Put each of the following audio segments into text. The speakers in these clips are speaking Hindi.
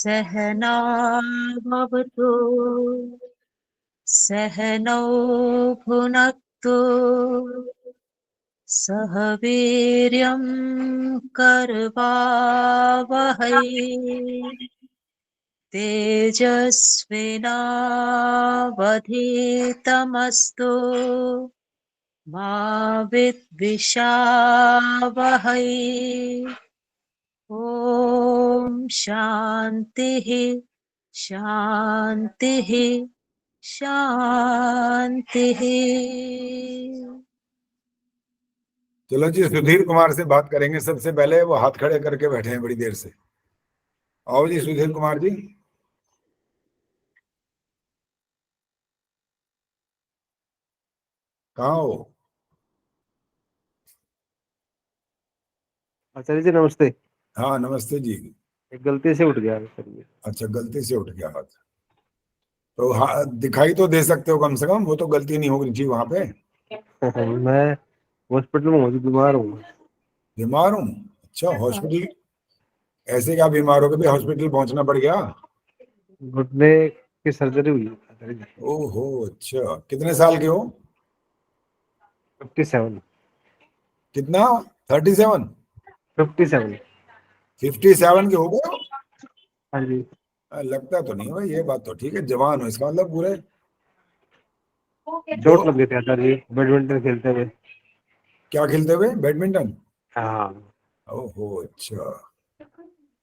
सहनावतु सहनौ भुनक्तु सह वीर्यं करवावहै तेजस्विनावधीतमस्तु मा विद्विषावहै। ॐ शान्तिः शान्तिः शान्तिः। चलो जी, सुधीर कुमार से बात करेंगे। सबसे पहले वो हाथ खड़े करके बैठे हैं बड़ी देर से। आओ जी सुधीर कुमार जी। कहाँ हो? आचार्य जी नमस्ते। हाँ नमस्ते जी। एक गलती से उठ गया सर ये। अच्छा, गलती से उठ गया हाथ। तो हाँ, दिखाई तो दे सकते हो कम से कम, वो तो गलती नहीं होगी जी वहां पे। मैं हॉस्पिटल में हूँ, बीमार हूँ। बीमार हूँ? अच्छा, हॉस्पिटल? ऐसे क्या बीमार हो गए? हॉस्पिटल पहुंचना पड़ गया? घुटने की सर्जरी हुई है आचार्य जी। ओहो, अच्छा। कितने साल के हो? 57। कितना? 37? 57। 57 के हो गए हो? हाँ जी। लगता तो नहीं भाई, ये बात तो ठीक है, जवान हो इसका मतलब पूरे। तो चोट लग गई थी आचार्य जी, बैडमिंटन खेलते हुए। क्या खेलते हुए? बैडमिंटन? हाँ। ओहो, अच्छा।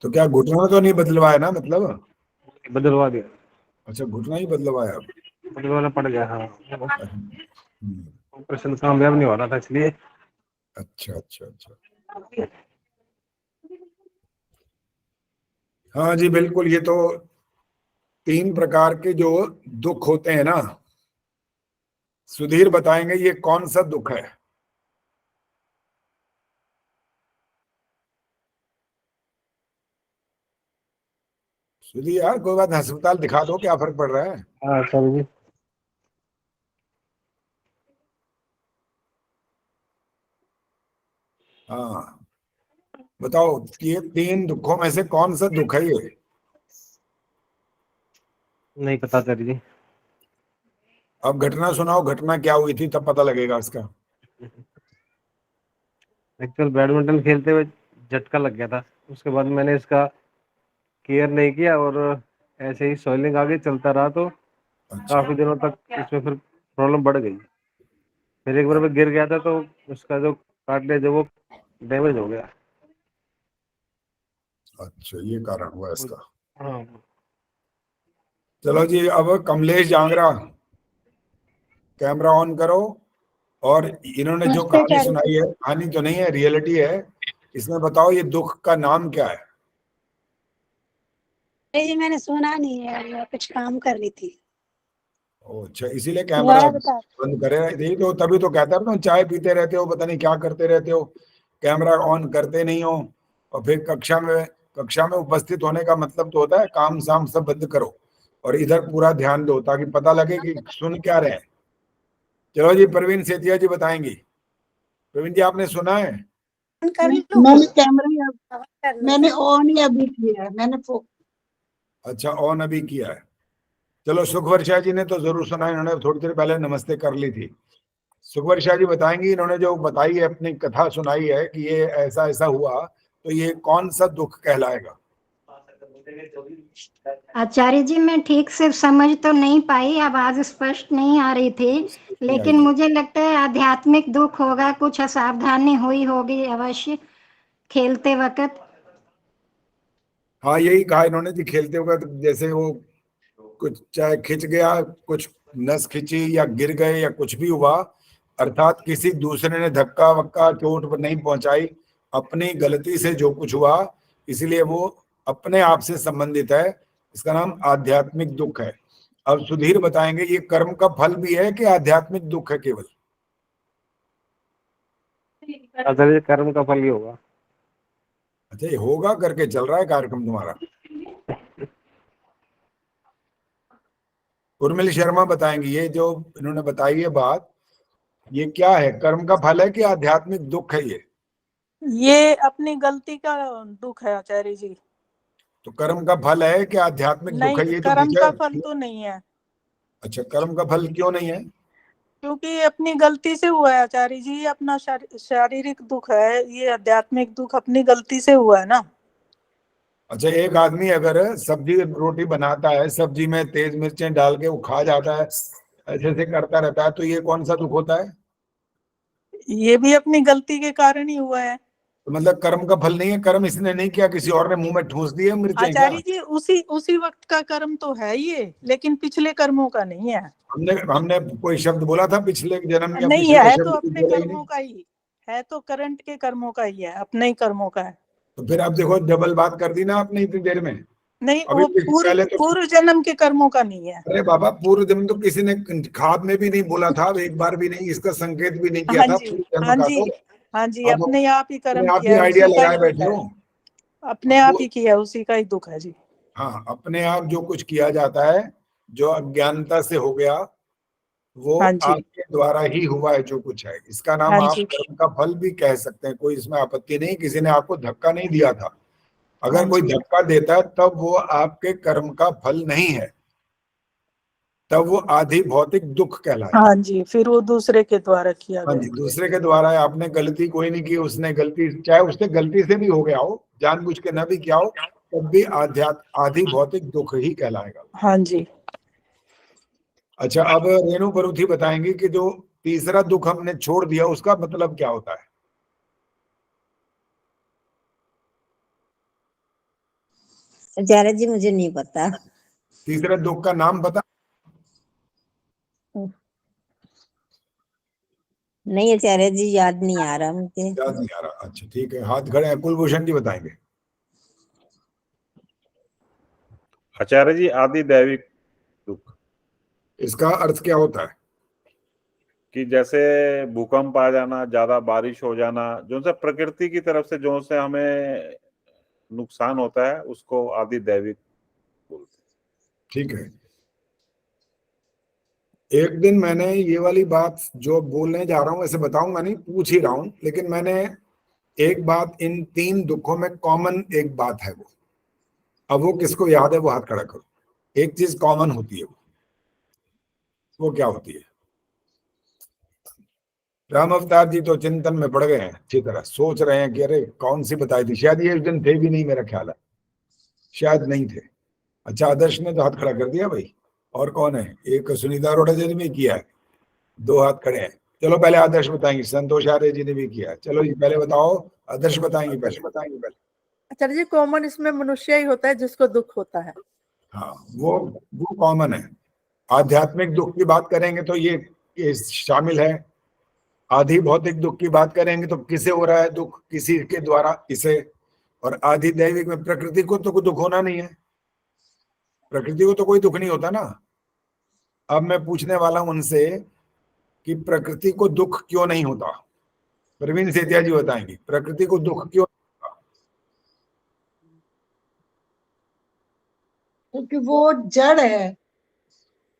तो क्या घुटना तो नहीं बदलवाया ना, मतलब? बदलवा दिया। अच्छा, घुटना ही बदलवाया अब। बदलवाना पड़ गया हाँ। हम्म, ऑपरेशन कामयाब नहीं हो रहा था इसलिए। अच्छा अच्छा अच्छा। हाँ जी बिल्कुल। ये तो 3 प्रकार के जो दुख होते हैं ना, सुधीर बताएंगे ये कौन सा दुख है। सुधीर यार, कोई बात, अस्पताल दिखा दो, क्या फर्क पड़ रहा है? हाँ आचार्य जी। हाँ बताओ, ये 3 दुखों में से कौन सा दुख है ये? नहीं पता आचार्य जी। अब घटना सुनाओ, घटना क्या हुई थी, तब पता लगेगा इसका। एक्चुअल बैडमिंटन खेलते हुए झटका लग गया था। उसके बाद मैंने इसका केयर नहीं किया और ऐसे ही सॉइलिंग आगे चलता रहा, तो अच्छा काफी दिनों तक इसमें फिर प्रॉब्लम बढ़ गई। फिर एक बार मैं गिर गया था तो उसका जो कार्टिलेज है वो डैमेज हो गया। अच्छा, ये कारण हुआ इसका। हाँ। चलो जी, अब कमलेश जांगरा, कैमरा ऑन करो। और इन्होंने जो नमस्ते कहानी आचार्य सुनाई जी। है, कहानी तो नहीं है, रियलिटी है। इसमें बताओ ये दुख का नाम क्या है? नहीं जी, मैंने सुना नहीं है, मैं कुछ काम कर रही थी। ओ अच्छा, इसीलिए कैमरा दोबारा बता। बंद करे यही तो, तभी तो कहता है ना, चाय पीते रहते हो, पता नहीं क्या करते रहते हो, कैमरा ऑन करते नहीं हो। और फिर कक्षा में उपस्थित होने का मतलब तो होता है काम साम सब बंद करो और इधर पूरा ध्यान दो, ताकि पता लगे कि सुन क्या रहे हैं। चलो जी, प्रवीण सेतिया जी बताएंगी। प्रवीण जी, आपने सुना है? ऑन कर लूं? मैंने कैमरा ऑन कर लूं? मैंने ऑन ही अभी किया है। अच्छा, ऑन अभी किया है। चलो, सुखवर्षा जी ने तो जरूर सुना है, इन्होंने थोड़ी देर पहले नमस्ते कर ली थी। सुखवर्षा जी बताएंगी, इन्होंने जो बताई है, अपनी कथा सुनाई है कि ये ऐसा ऐसा हुआ, तो ये कौन सा दुख कहलाएगा? आचार्य जी, मैं ठीक से समझ तो नहीं पाई, आवाज स्पष्ट नहीं आ रही थी, नहीं आई लेकिन थी। मुझे लगता है आध्यात्मिक दुख होगा, कुछ असावधानी हुई होगी अवश्य खेलते वक्त। हाँ यही कहा इन्होंने जी, खेलते वक्त जैसे वो कुछ चाहे खिंच गया, कुछ नस खिंची या गिर गए या कुछ भी हुआ, अर्थात किसी दूसरे ने धक्का वक्का चोट नहीं पहुंचाई, अपनी गलती से जो कुछ हुआ, इसलिए वो अपने आप से संबंधित है। इसका नाम आध्यात्मिक दुख है। अब सुधीर बताएंगे ये कर्म का फल भी है कि आध्यात्मिक दुख है केवल? अगर ये कर्म का फल ही होगा। अच्छा, ये होगा करके चल रहा है कार्यक्रम तुम्हारा। उर्मिल शर्मा बताएंगी, ये जो इन्होंने बताई है बात, ये क्या है, कर्म का फल है कि आध्यात्मिक दुख है ये? ये अपनी गलती का दुख है आचार्य जी। तो कर्म का फल है कि आध्यात्मिक दुख है, नहीं, ये तो कर्म विचार। का फल तो नहीं है, अच्छा, कर्म का फल क्यों नहीं है? क्योंकि अपनी गलती से हुआ है आचार्य जी। अपना शारीरिक दुख है, ये आध्यात्मिक दुख अपनी गलती से हुआ है ना। अच्छा, एक आदमी अगर सब्जी रोटी बनाता है, सब्जी में तेज मिर्चें डाल के वो खा जाता है, ऐसे ऐसे करता रहता है, तो ये कौन सा दुख होता है? ये भी अपनी गलती के कारण ही हुआ है तो मतलब कर्म का फल नहीं है, कर्म इसने नहीं किया, किसी और ने मुंह में ठूस दिए मिर्चें क्या? आचार्य जी। उसी वक्त का कर्म तो है ये, लेकिन पिछले कर्मों का नहीं है। हमने कोई शब्द बोला था पिछले जन्म या नहीं पिछले है, तो शब्द अपने बोला ही कर्मों नहीं। का ही है, तो करंट के कर्मों का ही है, अपने ही कर्मों का है। तो फिर आप देखो, डबल बात कर दी ना आपने इतनी देर में। नहीं, अभी वो पहले तो पूर्व जन्म के कर्मों का नहीं है। अरे बाबा, पूर्व जन्म तो किसी ने खाब में भी नहीं बोला था, एक बार भी नहीं, इसका संकेत भी नहीं किया हाँ था जी, पूर्व हाँ जन्म का। जी, तो हाँ जी, अब अपने आप ही कर्म आप किया ही है, आइडिया उसी का लगाए ही दुख बैठे है। हो। अपने आप ही किया है, उसी का ही दुख है जी। हाँ, अपने आप जो कुछ किया जाता है, जो अज्ञानता से हो गया, वो हाँ जी, आपके द्वारा ही हुआ है जो कुछ है। इसका नाम हाँ आप जी, कर्म का फल भी कह सकते हैं, कोई इसमें आपत्ति नहीं। किसी ने आपको धक्का नहीं दिया था। हाँ अगर कोई जी, धक्का देता है तब वो आपके कर्म का फल नहीं है, तब वो आधि भौतिक दुख कहलाएगा। हाँ जी, फिर वो दूसरे के द्वारा किया हाँ गया। जी, दूसरे के द्वारा है। आपने गलती कोई नहीं की, उसने गलती, चाहे उससे गलती से भी हो गया हो, जानबूझ के न भी किया हो, तब भी आधि भौतिक दुख ही कहलाएगा। हाँ जी। अच्छा, अब रेणु परुथी बताएंगे कि जो तीसरा दुख हमने छोड़ दिया उसका मतलब क्या होता है? आचार्य जी मुझे नहीं पता। तीसरे दुख का नाम पता? नहीं आचार्य जी, याद नहीं आ रहा मुझे। याद नहीं आ रहा? अच्छा ठीक है, हाथ खड़े हैं। कुलभूषण जी बताएंगे। आचार्य जी, आदि दैविक दुख। इसका अर्थ क्या होता है? कि जैसे भूकंप आ जाना, ज्यादा बारिश हो जाना, जो से प्रकृति की तरफ से जो से हमें नुकसान होता है, उसको आदि दैविक बोलते हैं। ठीक है। एक दिन मैंने ये वाली बात जो बोलने जा रहा हूं, ऐसे बताऊंगा नहीं, पूछ ही रहा हूं, लेकिन मैंने एक बात, इन तीन दुखों में कॉमन एक बात है, अब वो किसको याद है वो हाथ खड़ा करो। एक चीज कॉमन होती है, वो क्या होती है? राम अवतार जी तो चिंतन में पड़ गए हैं, अच्छी तरह सोच रहे हैं कि अरे कौन सी बताई थी, शायद ये उस दिन थे भी नहीं, मेरा ख्याल है शायद नहीं थे। अच्छा, आदर्श ने तो हाथ खड़ा कर दिया भाई। और कौन है? एक सुनीता अरोड़ा जी ने भी किया है, दो हाथ खड़े हैं। चलो पहले आदर्श बताएंगे। संतोष आर्य जी ने भी किया है। चलो जी पहले बताओ, आदर्श बताएंगे पहले। आचार्य जी, कॉमन इसमें मनुष्य ही होता है जिसको दुख होता है। हाँ, वो कॉमन है। आध्यात्मिक दुख की बात करेंगे तो ये शामिल है। आधि भौतिक दुख की बात करेंगे तो किसे हो रहा है दुख, किसी के द्वारा, इसे। और आधि दैविक में प्रकृति को तो कोई दुख होना नहीं है, प्रकृति को तो कोई दुख नहीं होता ना। अब मैं पूछने वाला हूं उनसे कि प्रकृति को दुख क्यों नहीं होता। प्रवीण सेतिया जी बताएंगे प्रकृति को दुख क्यों नहीं होता। क्योंकि वो जड़ है,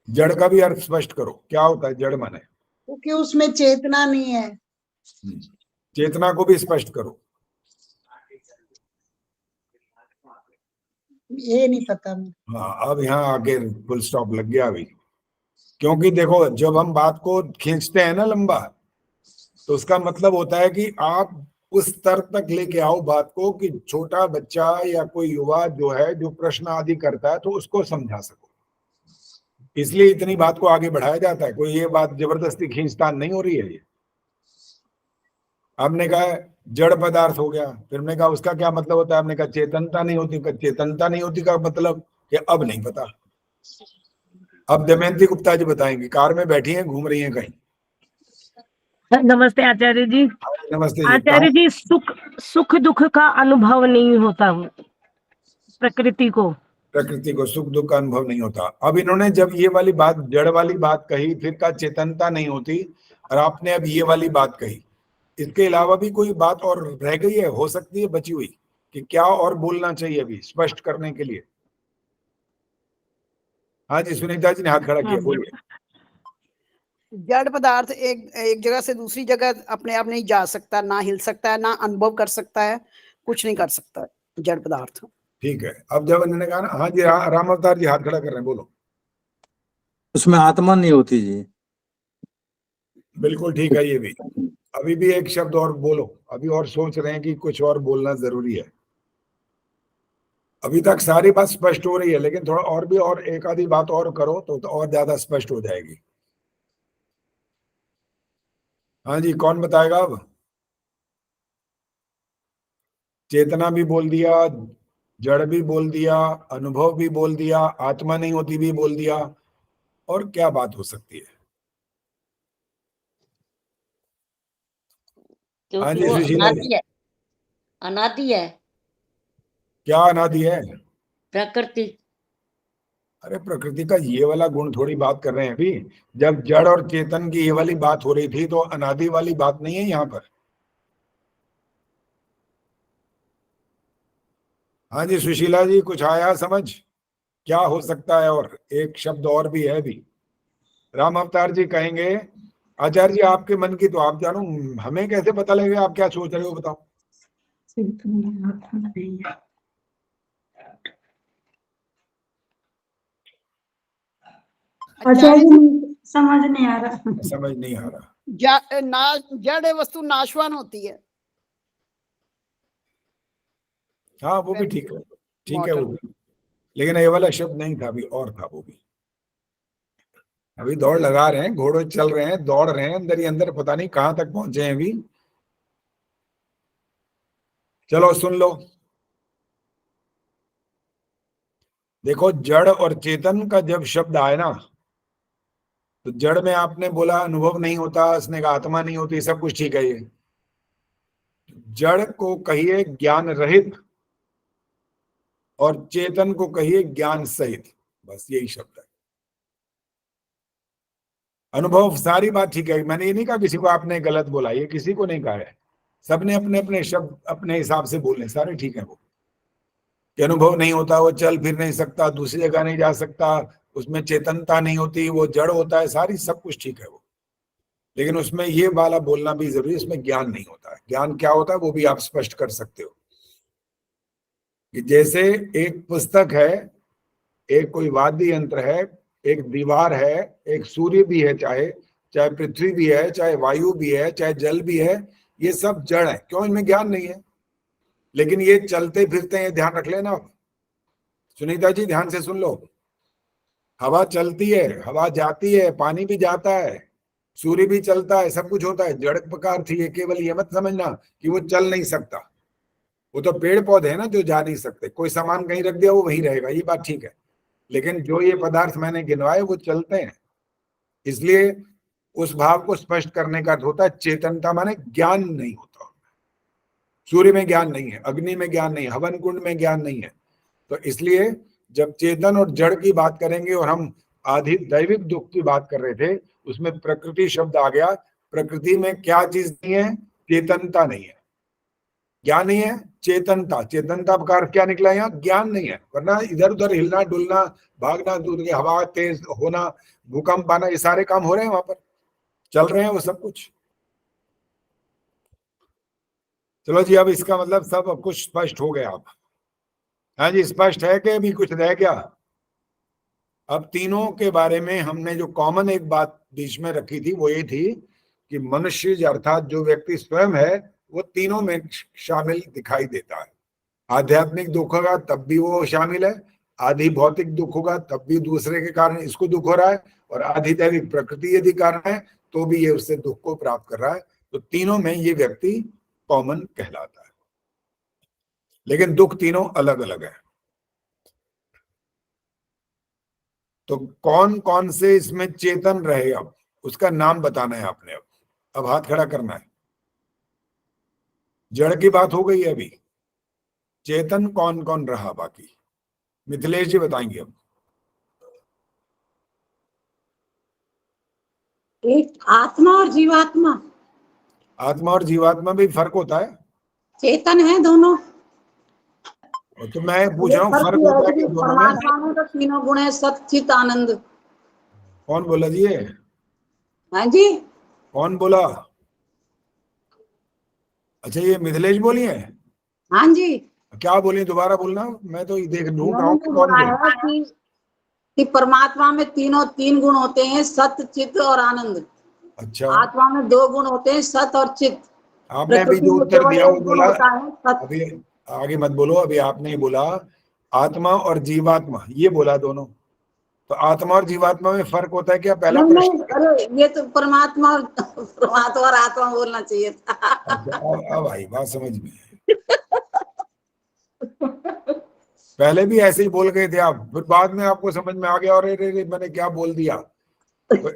जड़ का भी अर्थ स्पष्ट करो, क्या होता है जड़ माने? क्योंकि उसमें चेतना नहीं है। चेतना को भी स्पष्ट करो। ये नहीं पता मुझे। हाँ, अब यहाँ आके फुल स्टॉप लग गया अभी। क्योंकि देखो, जब हम बात को खींचते हैं ना लंबा, तो उसका मतलब होता है कि आप उस स्तर तक लेके आओ बात को कि छोटा बच्चा या कोई युवा जो है, जो प्रश्न आदि करता है, तो उसको समझा सको। इसलिए इतनी बात को आगे बढ़ाया जाता है। कोई ये बात जबरदस्ती खींचतान नहीं हो रही है। ये आपने कहा जड़ पदार्थ हो गया, फिर हमने कहा उसका क्या मतलब होता है, हमने कहा चेतनता नहीं होती। चेतनता नहीं होती का मतलब कि अब नहीं पता। अब दमयंती गुप्ता जी बताएंगे, कार में बैठी हैं, घूम रही हैं कहीं। नमस्ते आचार्य जी। नमस्ते जी। आचार्य जी, सुख दुख का अनुभव नहीं होता प्रकृति को सुख दुख का अनुभव नहीं होता। अब इन्होंने जब ये वाली बात, जड़ वाली बात कही, फिर का चेतनता नहीं होती, और आपने अब ये वाली बात कही, इसके अलावा भी कोई बात और रह गई है, हो सकती है बची हुई, कि क्या और बोलना चाहिए अभी स्पष्ट करने के लिए? हाँ जी, सुनीता जी ने हाथ खड़ा किया, बोलिए। जड़ पदार्थ एक जगह से दूसरी जगह अपने आप नहीं जा सकता, ना हिल सकता है, ना अनुभव कर सकता है, कुछ नहीं कर सकता जड़ पदार्थ। ठीक है। अब जब उन्होंने कहा ना, हाँ जी राम अवतार जी हाथ खड़ा कर रहे हैं, बोलो। उसमें आत्मा नहीं होती जी। बिल्कुल ठीक है ये भी। अभी भी एक शब्द और बोलो, अभी और सोच रहे हैं कि कुछ और बोलना जरूरी है। अभी तक सारी बात स्पष्ट हो रही है, लेकिन थोड़ा और भी और एक आधी बात और करो तो और ज्यादा स्पष्ट हो जाएगी। हाँ जी, कौन बताएगा अब? चेतना भी बोल दिया, जड़ भी बोल दिया, अनुभव भी बोल दिया, आत्मा नहीं होती भी बोल दिया, और क्या बात हो सकती है? हाँ क्योंकि जी वो सुशीला जी, अनादि है, अनादि है क्या अनादि है? प्रकृति। अरे प्रकृति का ये वाला गुण थोड़ी बात कर रहे हैं अभी। जब जड़ और चेतन की ये वाली बात हो रही थी तो अनादि वाली बात नहीं है यहाँ पर। हाँ जी सुशीला जी, कुछ आया समझ? क्या हो सकता है? और एक शब्द और भी है अभी। राम अवतार जी कहेंगे, आचार्य जी आपके मन की तो आप जानो, हमें कैसे पता लगेगा आप क्या सोच रहे हो, बताओ। आचार्य समझ नहीं आ रहा। समझ नहीं आ रहा। जड़ वस्तु नाशवान होती है। हाँ वो भी ठीक है, ठीक है वो भी, लेकिन ये वाला शब्द नहीं था, अभी और था वो भी। अभी दौड़ लगा रहे हैं, घोड़े चल रहे हैं, दौड़ रहे हैं अंदर ही अंदर, पता नहीं कहां तक पहुंचे हैं अभी। चलो सुन लो, देखो जड़ और चेतन का जब शब्द आए ना, तो जड़ में आपने बोला अनुभव नहीं होता, उसने कहा आत्मा नहीं होती, सब कुछ ठीक है। ये जड़ को कहिए ज्ञान रहित और चेतन को कहिए ज्ञान सहित, बस यही शब्द है। अनुभव सारी बात ठीक है, मैंने ये नहीं कहा किसी को आपने गलत बोला, ये किसी को नहीं कहा है। सबने अपने अपने शब्द अपने हिसाब से बोले, सारे ठीक है। वो कि अनुभव नहीं होता, वो चल फिर नहीं सकता, दूसरी जगह नहीं जा सकता, उसमें चेतनता नहीं होती, वो जड़ होता है, सारी सब कुछ ठीक है वो। लेकिन उसमें ये वाला बोलना भी जरूरी है, उसमें ज्ञान नहीं होता है। ज्ञान क्या होता है वो भी आप स्पष्ट कर सकते हो। कि जैसे एक पुस्तक है, एक कोई वाद्य यंत्र है, एक दीवार है, एक सूर्य भी है, चाहे चाहे पृथ्वी भी है, चाहे वायु भी है, चाहे जल भी है, ये सब जड़ है। क्यों? इनमें ज्ञान नहीं है, लेकिन ये चलते फिरते हैं, ध्यान रख लेना। सुनीता जी ध्यान से सुन लो, हवा चलती है, हवा जाती है, पानी भी जाता है, सूर्य भी चलता है, सब कुछ होता है, जड़ प्रकार थी। ये केवल ये मत समझना कि वो चल नहीं सकता, वो तो पेड़ पौधे हैं ना जो जा नहीं सकते। कोई सामान कहीं रख दिया वो वहीं रहेगा, ये बात ठीक है। लेकिन जो ये पदार्थ मैंने गिनवाए वो चलते हैं। इसलिए उस भाव को स्पष्ट करने का अर्थ होता है चेतनता, माने ज्ञान नहीं होता। सूर्य में ज्ञान नहीं है, अग्नि में ज्ञान नहीं है, हवन कुंड में ज्ञान नहीं है। तो इसलिए जब चेतन और जड़ की बात करेंगे, और हम आधि दैविक दुख की बात कर रहे थे, उसमें प्रकृति शब्द आ गया। प्रकृति में क्या चीज नहीं है? चेतनता नहीं है, ज्ञान नहीं है, चेतनता। चेतनता का अर्थ क्या निकला? यहाँ ज्ञान नहीं है, वरना इधर उधर हिलना डुलना, भागना, दूर की हवा तेज होना, भूकंप आना, ये सारे काम हो रहे हैं, वहां पर चल रहे हैं वो सब कुछ। चलो जी, अब इसका मतलब सब कुछ स्पष्ट हो गया। अब हाँ जी, स्पष्ट है कि अभी कुछ रह गया? अब तीनों के बारे में हमने जो कॉमन एक बात बीच में रखी थी वो ये थी कि मनुष्य अर्थात जो व्यक्ति स्वयं है वो तीनों में शामिल दिखाई देता है। आध्यात्मिक दुख होगा तब भी वो शामिल है, आधि भौतिक दुख होगा तब भी दूसरे के कारण इसको दुख हो रहा है, और आधि दैविक प्रकृति यदि कारण है तो भी ये उससे दुख को प्राप्त कर रहा है। तो तीनों में ये व्यक्ति कॉमन कहलाता है, लेकिन दुख तीनों अलग अलग है। तो कौन कौन से इसमें चेतन रहे, अब उसका नाम बताना है आपने। अब हाथ खड़ा करना है। जड़ की बात हो गई है, अभी चेतन कौन कौन रहा बाकी? मिथिलेश जी बताएंगे। अब एक आत्मा और जीवात्मा। आत्मा और जीवात्मा भी फर्क होता है? चेतन है दोनों। तो मैं पूछ रहा हूँ फर्क होता है कि दोनों में? परमात्मा में तो तीनों गुण है, सत चित आनंद। कौन बोला जी ये? हाँ जी, कौन बोला? अच्छा, ये मिथिलेश बोली है? हाँ जी। क्या बोली, दोबारा बोलना, मैं तो देख ढूंढ रहा हूँ कि मैंने कौन बोला बोल। है कि परमात्मा में तीन गुण होते हैं, सत्य, चित्त और आनंद। अच्छा, आत्मा में 2 गुण होते हैं, सत और चित्त। आपने अभी प्रकृति जो में उत्तर केवल दिया 1 वो गुण बोला, होता है, सत। अभी आगे मत बोलो, अभी आपने ही बोला आत्मा और जीवात्मा, ये बोला दोनों। तो आत्मा और जीवात्मा में फर्क होता है क्या? पहला नहीं प्रश्न। अरे ये तो परमात्मा और आत्मा बोलना चाहिए था। अच्छा, अब आई बात समझ में। पहले भी ऐसे ही बोल गए थे आप, फिर बाद में आपको समझ में आ गया और अरे मैंने क्या बोल दिया। तो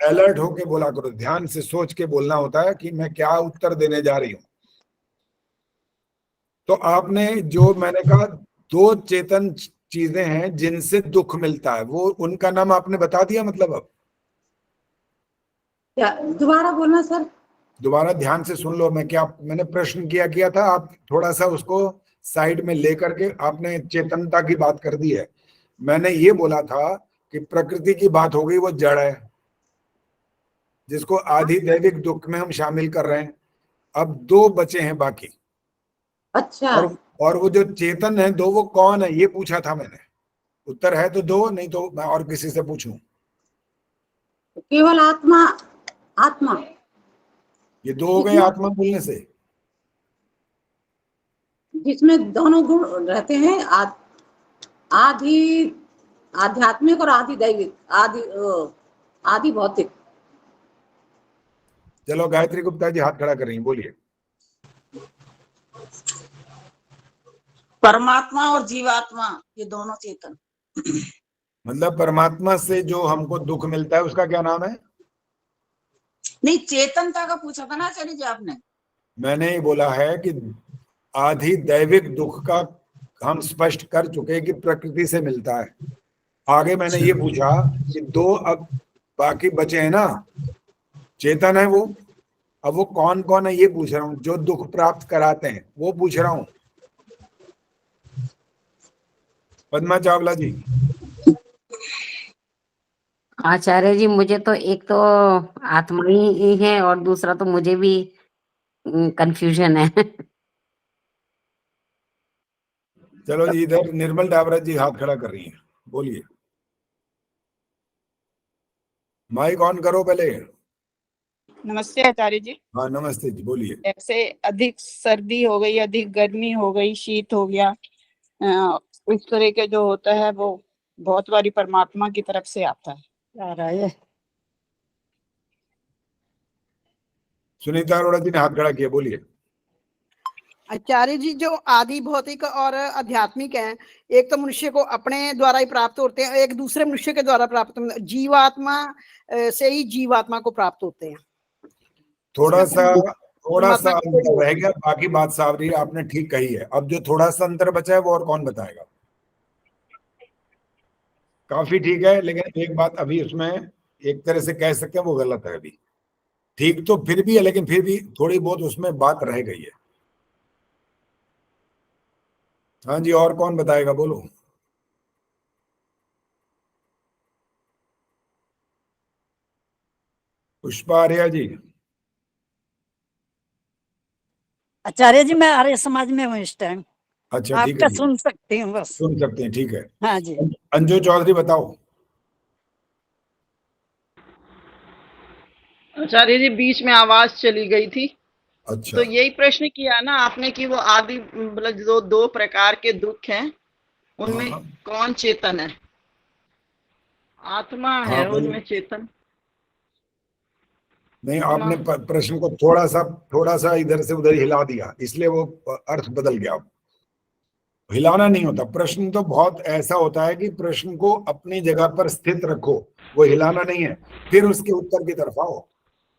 अलर्ट होके बोला करो, ध्यान से सोच के बोलना होता है कि मैं क्या उत्तर देने जा रही हूं। तो आपने जो मैंने कहा 2 चेतन चीजें हैं जिनसे दुख मिलता है, वो उनका नाम आपने बता दिया। मतलब अब क्या दोबारा बोलना सर? दोबारा ध्यान से सुन लो, मैंने प्रश्न किया था, आप थोड़ा सा उसको साइड में लेकर के आपने चेतनता की बात कर दी है। मैंने ये बोला था कि प्रकृति की बात हो गई, वो जड़ है जिसको आधि दैविक दुख में हम शामिल कर रहे हैं। अब 2 बचे हैं बाकी। अच्छा, और वो जो चेतन है 2, वो कौन है ये पूछा था मैंने। उत्तर है तो 2, नहीं तो मैं और किसी से पूछूं। केवल आत्मा। आत्मा ये 2 हो गए आत्मा बोलने से। जिसमें दोनों गुण रहते हैं, आदि आध्यात्मिक और आदि दैविक, आदि भौतिक। चलो गायत्री गुप्ता जी हाथ खड़ा कर रही हैं, बोलिए। परमात्मा और जीवात्मा ये दोनों चेतन। मतलब परमात्मा से जो हमको दुख मिलता है उसका क्या नाम है? नहीं, चेतनता का पूछा था ना आचार्य जी आपने। मैंने ही बोला है कि आधि दैविक दुख का हम स्पष्ट कर चुके कि प्रकृति से मिलता है। आगे मैंने ये पूछा कि 2 अब बाकी बचे हैं ना, चेतन है वो। अब वो कौन कौन है ये पूछ रहा हूँ, जो दुख प्राप्त कराते हैं वो पूछ रहा हूँ। पद्मा चावला जी। आचार्य जी, मुझे तो एक तो आत्मा ही है और दूसरा तो मुझे भी कंफ्यूजन है। चलो जी, इधर निर्मल डाबरा जी हाथ खड़ा कर रही हैं, बोलिए। माइक ऑन करो पहले। नमस्ते आचार्य जी। हाँ नमस्ते जी, बोलिए। ऐसे अधिक सर्दी हो गई, अधिक गर्मी हो गई, शीत हो गया, इस तरह के जो होता है वो बहुत बारी परमात्मा की तरफ से आता है। आ रहा है। सुनीता अरोड़ा जी ने हाथ खड़ा किया, बोलिए। आचार्य जी, जो आदि भौतिक और आध्यात्मिक हैं, एक तो मनुष्य को अपने द्वारा ही प्राप्त होते हैं, एक दूसरे मनुष्य के द्वारा प्राप्त होते हैं। जीवात्मा से ही जीवात्मा को प्राप्त होते हैं। थोड़ा सा अंतर रह गया, बाकी बात साफ रही, आपने ठीक कही है। अब जो थोड़ा सा अंतर बचा है वो और कौन बताएगा? काफी ठीक है, लेकिन एक बात अभी उसमें एक तरह से कह सकते हैं वो गलत है। अभी ठीक तो फिर भी है, लेकिन फिर भी थोड़ी बहुत उसमें बात रह गई है। हाँ जी, और कौन बताएगा, बोलो। पुष्पा आर्या जी। आचार्य जी, मैं आर्य समाज में हूँ इस टाइम। अच्छा ठीक आपका है, सुन सकती हूँ बस। सुन सकते हैं, ठीक है। हाँ जी। अंजू चौधरी बताओ। आचार्य जी, बीच में आवाज चली गई थी। अच्छा, तो यही प्रश्न किया ना आपने कि वो आदि मतलब जो 2 प्रकार के दुख हैं उनमें कौन चेतन है? आत्मा है उनमें चेतन। नहीं, आपने प्रश्न को थोड़ा सा इधर से उधर हिला दिया, इसलिए वो अर्थ बदल गया। हिलाना नहीं होता, प्रश्न तो बहुत ऐसा होता है कि प्रश्न को अपनी जगह पर स्थित रखो, वो हिलाना नहीं है, फिर उसके उत्तर की तरफ आओ।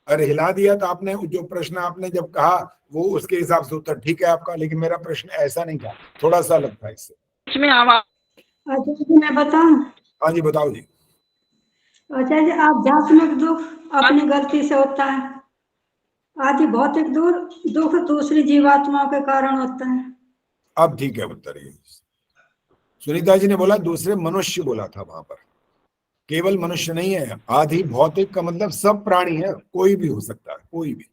अरे हिला दिया तो आपने जो प्रश्न आपने जब कहा वो उसके हिसाब से उत्तर ठीक है आपका, लेकिन मेरा प्रश्न ऐसा नहीं था, थोड़ा सा अलग था इससे। इसमें आवाज। आचार्य जी, मैं बताऊं? हाँ जी बताओ जी। आचार्य जी, आध्यात्मिक दुख अपनी गलती से होता है, आदि भौतिक दुख दूसरी जीवात्माओं के कारण होता है। अब ठीक है उत्तर। ये सुनीता जी ने बोला दूसरे मनुष्य बोला था, वहां पर केवल मनुष्य नहीं है। आधि भौतिक का मतलब सब प्राणी है, कोई भी हो सकता है, कोई भी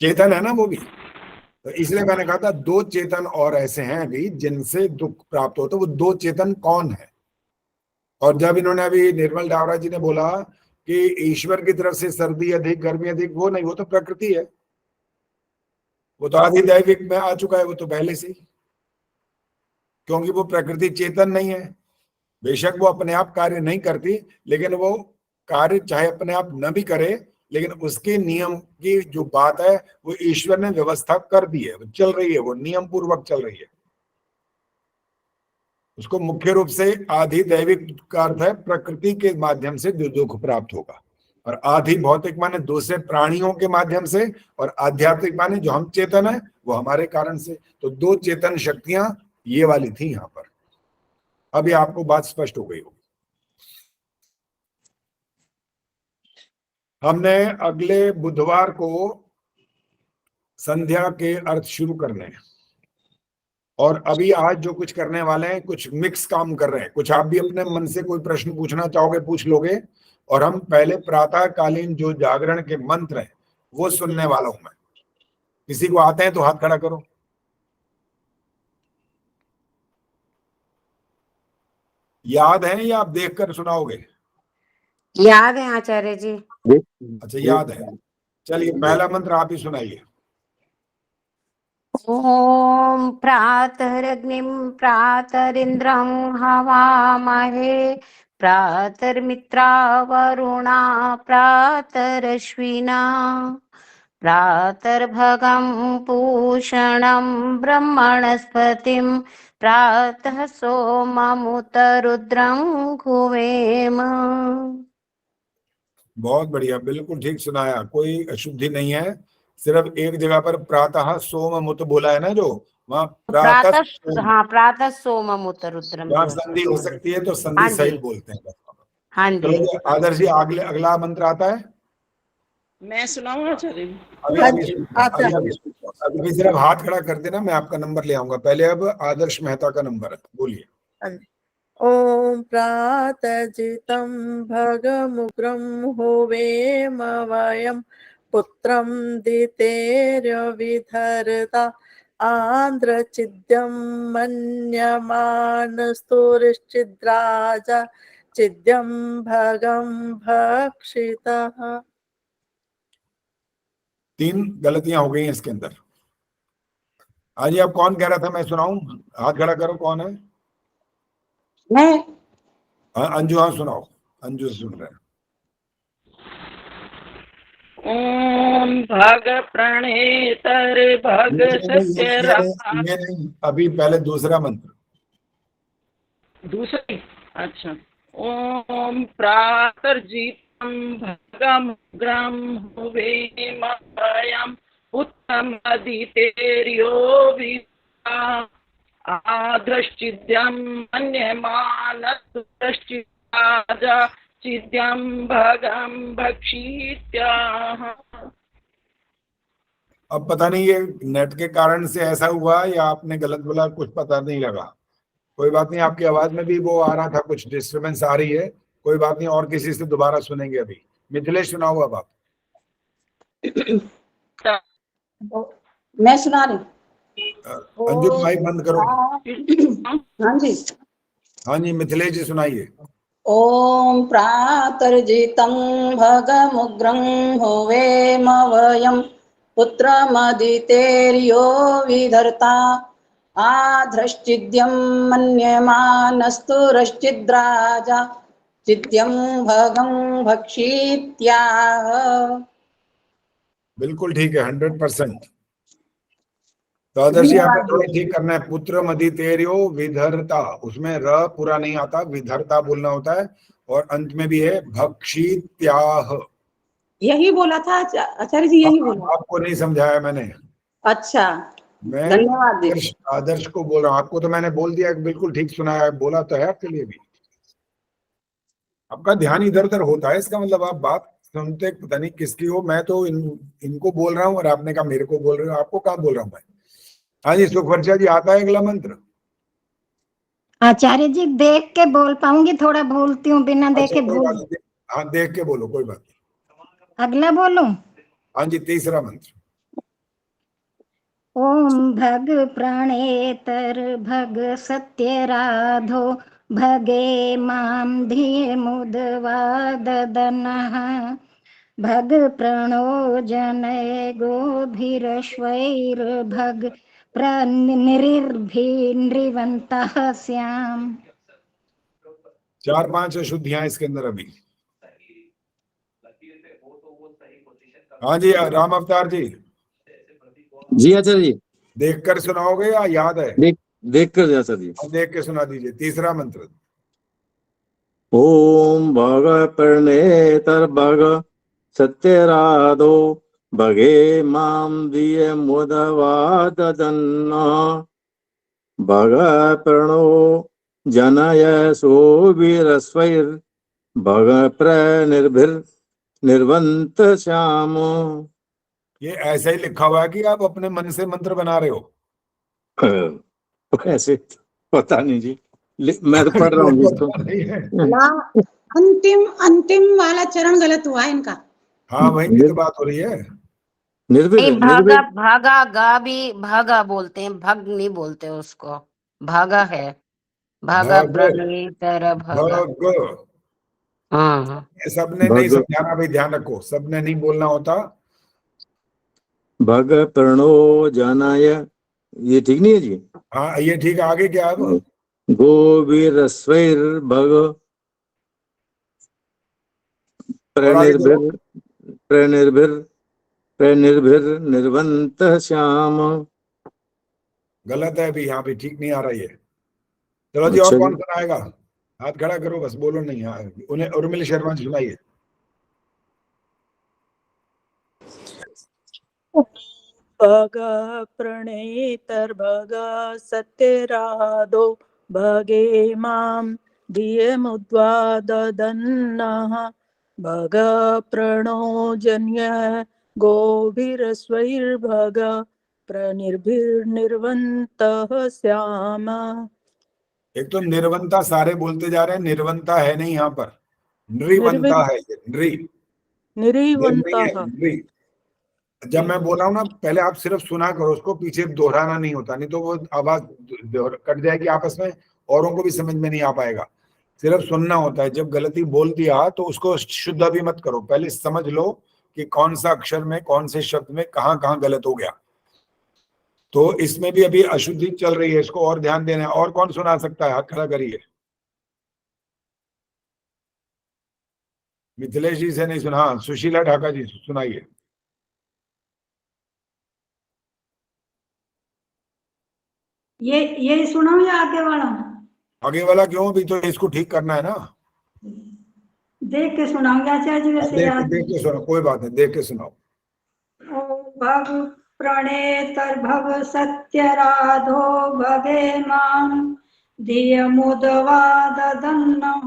चेतन है ना वो भी। तो इसलिए मैंने कहा था 2 चेतन और ऐसे हैं अभी जिनसे दुख प्राप्त होता है। वो 2 चेतन कौन है? और जब इन्होंने अभी निर्मल डावरा जी ने बोला कि ईश्वर की तरफ से सर्दी अधिक गर्मी अधिक, वो नहीं, वो तो प्रकृति है, वो तो आधिदैविक में आ चुका है, वो तो पहले से ही, क्योंकि वो प्रकृति चेतन नहीं है। बेशक वो अपने आप कार्य नहीं करती, लेकिन वो कार्य चाहे अपने आप न भी करे, लेकिन उसके नियम की जो बात है वो ईश्वर ने व्यवस्था कर दी है, वो चल रही है, वो नियम पूर्वक चल रही है। उसको मुख्य रूप से आधिदैविक का अर्थ है प्रकृति के माध्यम से जो दुख प्राप्त होगा, और आधि भौतिक माने दूसरे प्राणियों के माध्यम से, और आध्यात्मिक माने जो हम चेतन है वो हमारे कारण से। तो 2 चेतन शक्तियां ये वाली थी यहाँ पर। अभी आपको बात स्पष्ट हो गई होगी। हमने अगले बुधवार को संध्या के अर्थ शुरू करने हैं, और अभी आज जो कुछ करने वाले हैं कुछ मिक्स काम कर रहे हैं। कुछ आप भी अपने मन से कोई प्रश्न पूछना चाहोगे पूछ लोगे, और हम पहले प्रातःकालीन जो जागरण के मंत्र हैं वो सुनने वाला हूं मैं। किसी को आते हैं तो हाथ खड़ा करो। याद है या आप देखकर सुनाओगे? याद है आचार्य जी। अच्छा, याद है। चलिए पहला मंत्र आप ही सुनाइए। ओम प्रातरग्निं प्रातरिन्द्रं हवामहे प्रातर्मित्रा वरुणा प्रातरश्विना प्रातर्भगं पूषणं ब्रह्मणस्पतिं प्रातः सोममुत रुद्रं घुवेम। बहुत बढ़िया, बिल्कुल ठीक सुनाया, कोई अशुद्धि नहीं है। सिर्फ एक जगह पर प्रातः सोममुत बोला है ना, जो वहाँ प्रातः सोममुत रुद्रम, वहाँ संधि हो सकती है तो संधि सहित बोलते हैं। हाँ जी। आदर्श जी अगला मंत्र आता है, मैं सुनाऊं आचार्य? अभी सिर्फ हाथ खड़ा कर देना, मैं आपका नंबर ले आऊंगा पहले। अब आदर्श मेहता का नंबर है, बोलिए। ओम प्रातजितं भगमुग्रं होवेम वयं पुत्रं दितेर्य विधर्ता आंध्रचिद्यं मन्यमानस्तुरिश्चिद्राजा चिद्यं भगं भक्षितः। 3 गलतियां हो गई हैं इसके अंदर। आज अब कौन कह रहा था मैं सुनाऊं? हाथ खड़ा करो, कौन है? मैं। अंजू, हाँ सुनाओ। अंजू सुन रहे हैं। ओम भग प्रणेतर भग सत्य ये नहीं, अभी पहले दूसरा मंत्र। दूसरी, अच्छा। ओम प्रातर्जितं भगमुग्रं होवेमवयं उत्तमदितेर्यो विद्या आधृश्चिद्यं मन्यमानस्तुश्चिद्राजा चिद्यं भगं भक्षित्याह। अब पता नहीं ये नेट के कारण से ऐसा हुआ या आपने गलत बोला, कुछ पता नहीं लगा। कोई बात नहीं, आपकी आवाज में भी वो आ रहा था, कुछ डिस्टर्बेंस आ रही है, कोई बात नहीं, और किसी से दोबारा सुनेंगे। अभी मिथिलेश सुनाओ अब आप। मैं सुना रही। अंजू माइक बंद करो। हाँ जी। हाँ जी, मिथिलेश जी सुनाइए। ओम प्रातर्जितं भगमुग्रं होवेमवयं पुत्रमदितेर्यो विधर्ता आधृश्चिद्यं मन्यमानस्तुरश्चिद्राजा चिद्यं भगं भक्षित्याह। बिल्कुल ठीक है, 100%। तो आदर्शी आपको थोड़ा ठीक करना है। पुत्र मदितेर्यो विधर्ता, उसमें र पूरा नहीं आता, विधर्ता बोलना होता है, और अंत में भी है भक्षित्याह। यही बोला था आचार्य जी, यही बोला। आपको नहीं समझाया मैंने। अच्छा, मैं धन्यवाद। आदर्श को बोल रहा हूँ, आपको तो मैंने बोल दिया, बिल्कुल ठीक सुनाया, बोला तो है आपके लिए भी। आपका ध्यान इधर उधर होता है, इसका मतलब आप बात सुनते पता नहीं किसकी हो। मैं तो इनको बोल रहा हूँ और आपने कहा मेरे को बोल रहे हो, आपको कहाँ बोल रहा हूँ मैं। हाँ जी, सुखवर्चा जी आता है अगला मंत्र। आचार्य जी देख के बोल पाऊंगी, थोड़ा भूलती हूँ, बिना देखे भूल। हाँ देख के बोलो, कोई बात नहीं। अगला बोलूं? हाँ जी, तीसरा मंत्र। ओम भग प्रणेतर भग सत्यराधो भगे माम धिये मुदवाददनः भग प्रणो जनय गोभिरश्वैर्भग प्रनिर्भिन्नृवन्तः स्याम। 4-5 अशुद्धियां इसके अंदर अभी। हाँ जी राम अवतार जी, जी आचार्य जी। देखकर सुनाओगे या याद है? देख कर आचार्य जी। देख के सुना दीजिए। तीसरा मंत्र। ओम भग प्रणेतर भग सत्यराधो भगे माम दिय मुदवाददन्ना भग प्रणो जनय सोभिरस्वैर भग प्रनिर्भिर्निर्वन्त श्याम। ये ऐसा ही लिखा हुआ है कि आप अपने मन से मंत्र बना रहे हो? ऐसे पता नहीं जी, मैं तो पढ़ रहा हूँ इसको। अंतिम वाला चरण गलत हुआ है इनका। हाँ वही की तो बात हो रही है। नहीं, भागा भागा गा भी भागा बोलते हैं, भग नहीं बोलते उसको, भागा है, भागा प्रणेतर भागा। हाँ सबने नहीं समझाना भाई, ध्यान रखो, सबने नहीं बोलना होता। भग प्रणो जनाय, ये ठीक नहीं है जी? हाँ ये ठीक। आगे क्या अब? गोवीरस्वैर भग प्रनिर्भिर श्याम। गलत है अभी, यहाँ पे ठीक नहीं आ रहा है। चलो जी, और कौन सुनाएगा? हाथ खड़ा करो बस, बोलो नहीं। हाँ उन्हें उर्मिल शर्मा जी सुनाइए। भग प्रणेतर भग सत्यराधो भगे माम धिये मुद्वाददन्नः भग प्रणो जन्य गोभिरस्वैर्भग प्रनिर्भिर्निर्वन्तः स्याम। एक तो निर्वंता सारे बोलते जा रहे हैं, निर्वंता है नहीं यहाँ पर, नृवंता है ये। नृवंता। जब मैं बोला हूँ ना, पहले आप सिर्फ सुना करो उसको, पीछे दोहराना नहीं होता, नहीं तो वो आवाज कट जाएगी आपस में, औरों को भी समझ में नहीं आ पाएगा। सिर्फ सुनना होता है। जब गलती बोल दिया तो उसको शुद्ध भी मत करो, पहले समझ लो कि कौन सा अक्षर में, कौन से शब्द में कहाँ कहाँ गलत हो गया। तो इसमें भी अभी अशुद्धि चल रही है, इसको और ध्यान देना है। और कौन सुना सकता है? हाथ खड़ा करिए। मिथिलेश जी से नहीं सुना? हाँ सुशीला ढाका जी सुनाइए। ये सुनाओ या आगे वाला? आगे वाला क्यों? भी तो इसको ठीक करना है ना। देख के सुनाऊंगा आचार्य जी। वैसे देख के सुनो, कोई बात नहीं, देख के सुनाओ। भग प्रणेतर भग सत्यराधो भगे माम धिय मुदवाददन्नः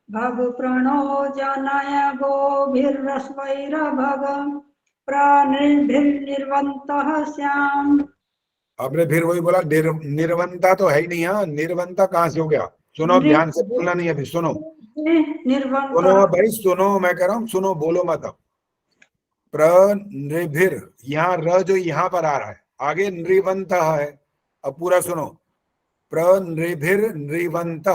भग प्रणो जनय गोभिर्रस्वैर्भग प्रनिर्भिर्निर्वन्तः स्याम। आपने फिर वही बोला, निर्वंता तो है ही नहीं। हाँ निर्वंता कहाँ से हो गया? सुनो, ध्यान से बोलना नहीं अभी, सुनो सुनो भाई, सुनो, मैं कह रहा हूँ सुनो, बोलो मत। अब प्रनिर्भिर, यहाँ र जो यहाँ पर आ रहा है, आगे नृवंत है। अब पूरा सुनो, प्रनिर्भिर नृवंत,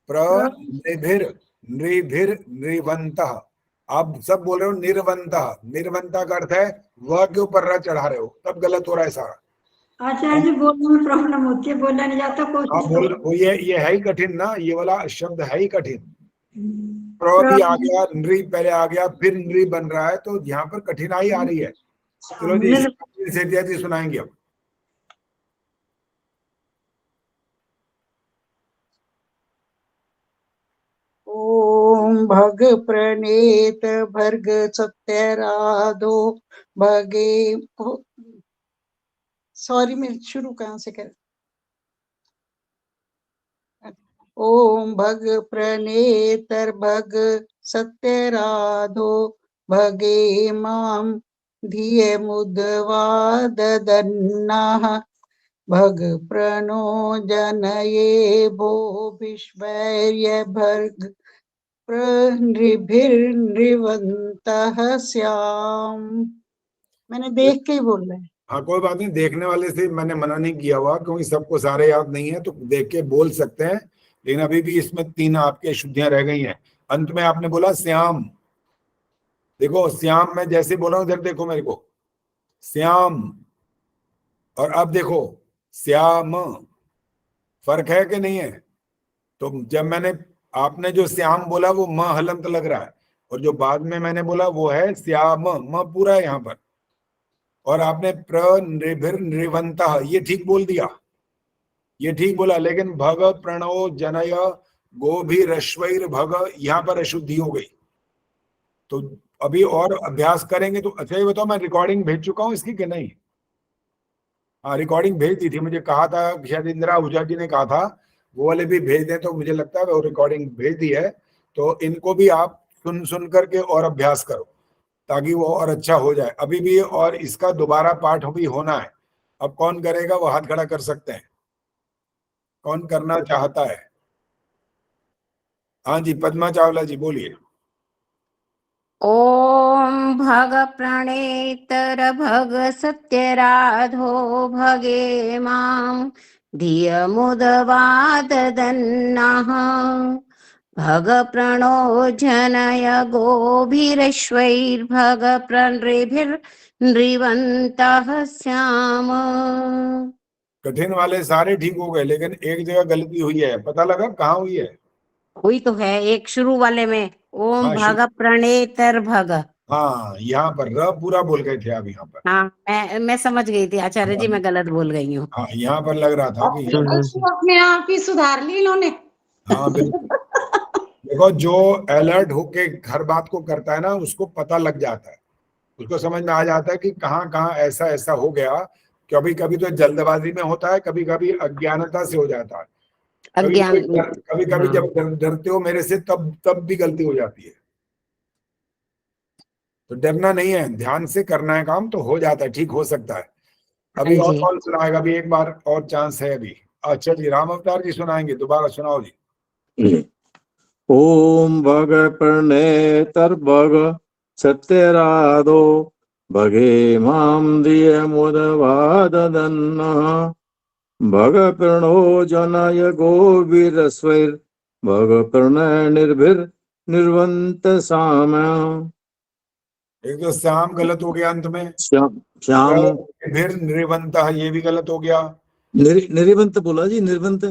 प्रनिर्भिर नृभिर नृवंत। आप सब बोल रहे हो निर्वंता। निर्वंता का अर्थ है वह के ऊपर र चढ़ा रहे हो, तब गलत हो रहा है सारा। आचार्य जी बोलने में प्रॉब्लम होती है, बोलना नहीं जाता। ये है ही कठिन ना, ये वाला शब्द है ही कठिन। प्र भी आ गया, नृ पहले आ गया, फिर नृ बन रहा है, तो यहाँ पर कठिनाई आ रही है। चलो जी, सेठिया जी सुनाएंगे अब। ओम भग प्रणेत भर्ग सत्यराधो भगे, सॉरी मैं शुरू कहाँ से कर। ओम भग प्रणेतर भग सत्यराधो भगे माम धिये मुदवाददन्नः भग प्रणो जनये भो विश्वैर्य भर्ग प्रनृभिर्नृवन्तः स्याम। मैंने देख के ही बोला है। हाँ कोई बात नहीं, देखने वाले से मैंने मना नहीं किया हुआ, क्योंकि सबको सारे याद नहीं है तो देख के बोल सकते हैं, लेकिन अभी भी इसमें 3 आपकी अशुद्धियां रह गई हैं। अंत में आपने बोला श्याम, देखो श्याम मैं जैसे बोल रहा हूं इधर देखो मेरे को, श्याम, और अब देखो श्याम, फर्क है कि नहीं है? तो जब मैंने आपने जो श्याम बोला वो म हलंत लग रहा है, और जो बाद में मैंने बोला वो है श्याम, म पूरा है यहाँ पर, और आपने प्र नृवंत ये ठीक बोल दिया, ये ठीक बोला, लेकिन भग प्रणो जनय गोभिरश्वैर भग यहाँ पर अशुद्धि हो गई। तो अभी और अभ्यास करेंगे तो अच्छा ये बताओ, मैं रिकॉर्डिंग भेज चुका हूँ इसकी कि नहीं? हाँ रिकॉर्डिंग भेज दी थी, मुझे कहा था शायद इंदिरा आहूजा जी ने कहा था वो वाले भी भेज दें, तो मुझे लगता है वो रिकॉर्डिंग भेज दी है। तो इनको भी आप सुन करके और अभ्यास करो ताकि वो और अच्छा हो जाए। अभी भी और इसका दोबारा पाठ भी होना है। अब कौन करेगा वो हाथ खड़ा कर सकते हैं, कौन करना चाहता है? हाँ जी पद्मा चावला जी बोलिए। ओम भग प्रणेतर भग सत्यराधो भगे माम धियमुदवाददन्नः भग प्रणो जनय गोभिरश्वैर्भग प्रणृभिर्नृवन्तः स्याम। कठिन वाले सारे ठीक हो गए, लेकिन एक जगह गलती हुई है, पता लगा कहाँ हुई है? हुई तो है एक शुरू वाले में, ओम हाँ, भग प्रणेतर भग। हाँ यहाँ पर र पूरा बोल गए थे आप यहाँ पर। हाँ मैं समझ गई थी आचार्य जी, मैं गलत बोल गई हूँ। हाँ यहाँ पर लग रहा था कि अपने आप ही सुधार ली इन्होंने। हाँ बिल्कुल। देखो जो अलर्ट होके हर बात को करता है ना उसको पता लग जाता है, उसको समझ में आ जाता है कि कहाँ कहाँ ऐसा ऐसा हो गया। कभी कभी तो जल्दबाजी में होता है, कभी कभी अज्ञानता से हो जाता है, कभी कभी जब डरते हो मेरे से तब भी गलती हो जाती है। तो डरना नहीं है, ध्यान से करना है काम, तो हो जाता है, ठीक हो सकता है। अभी और कौन सुनाएगा? अभी एक बार और चांस है अभी। अच्छा जी राम अवतार जी सुनाएंगे, दोबारा सुनाओ जी। ओम भग प्रणेतर्भग सत्यराधो भगे माम धियमुदवाददन्नः भग प्रणो जनय गोभिरश्वैर् भग प्रणय निर्वंत साम। एक तो श्याम गलत हो गया, अंत में श्याम फिर निर्वंत ये भी गलत हो गया। निर्वंत बोला जी, निर्वंत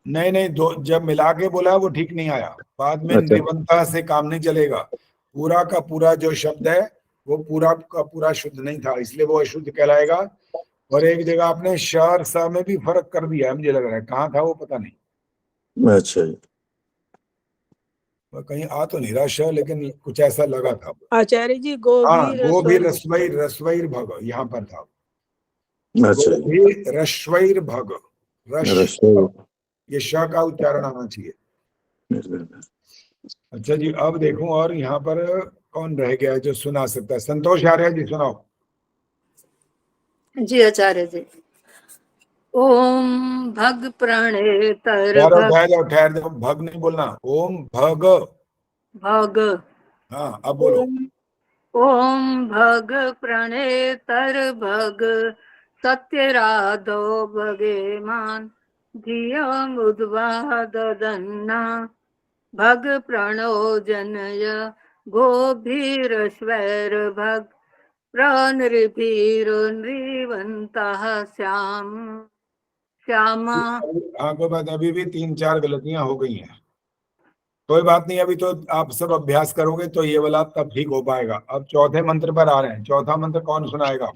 नहीं नहीं, दो जब मिला के बोला वो ठीक नहीं आया, बाद में अच्छा। निर्वंता से काम नहीं चलेगा। पूरा का पूरा जो शब्द है वो पूरा का पूरा शुद्ध नहीं था, इसलिए वो अशुद्ध कहलाएगा। और एक जगह आपने श और स में भी फर्क कर दिया है, मुझे लग रहा है, कहाँ था वो पता नहीं। अच्छा जी, कहीं आ तो नहीं रहा श, लेकिन कुछ ऐसा लगा था। आचार्य जी हाँ गोभी रस्वैर रस्वैर भग यहाँ पर था। अच्छा गोभी रस्वैर भग, रश ये श का उच्चारण आना चाहिए। अच्छा जी अब देखो और यहाँ पर कौन रह गया है जो सुना सकता है? संतोष आर्य जी सुनाओ। जी आचार्य जी। ओम भग प्रणेतर ठहर जाओ, भग नहीं बोलना, ओम भग भग। हाँ अब बोलो। ओम भग प्रणेतर भग सत्यराधो भगे मान धियमुद्वाददन्ना भग प्रणो जनय गोभिरश्वैर्भग प्रणृभिर्नृवन्तः श्याम श्यामा। हाँ कोई बात, अभी भी 3-4 गलतियां हो गई हैं, कोई बात नहीं, अभी तो आप सब अभ्यास करोगे तो ये वाला तब ठीक हो पाएगा। अब चौथे मंत्र पर आ रहे हैं, चौथा मंत्र कौन सुनाएगा?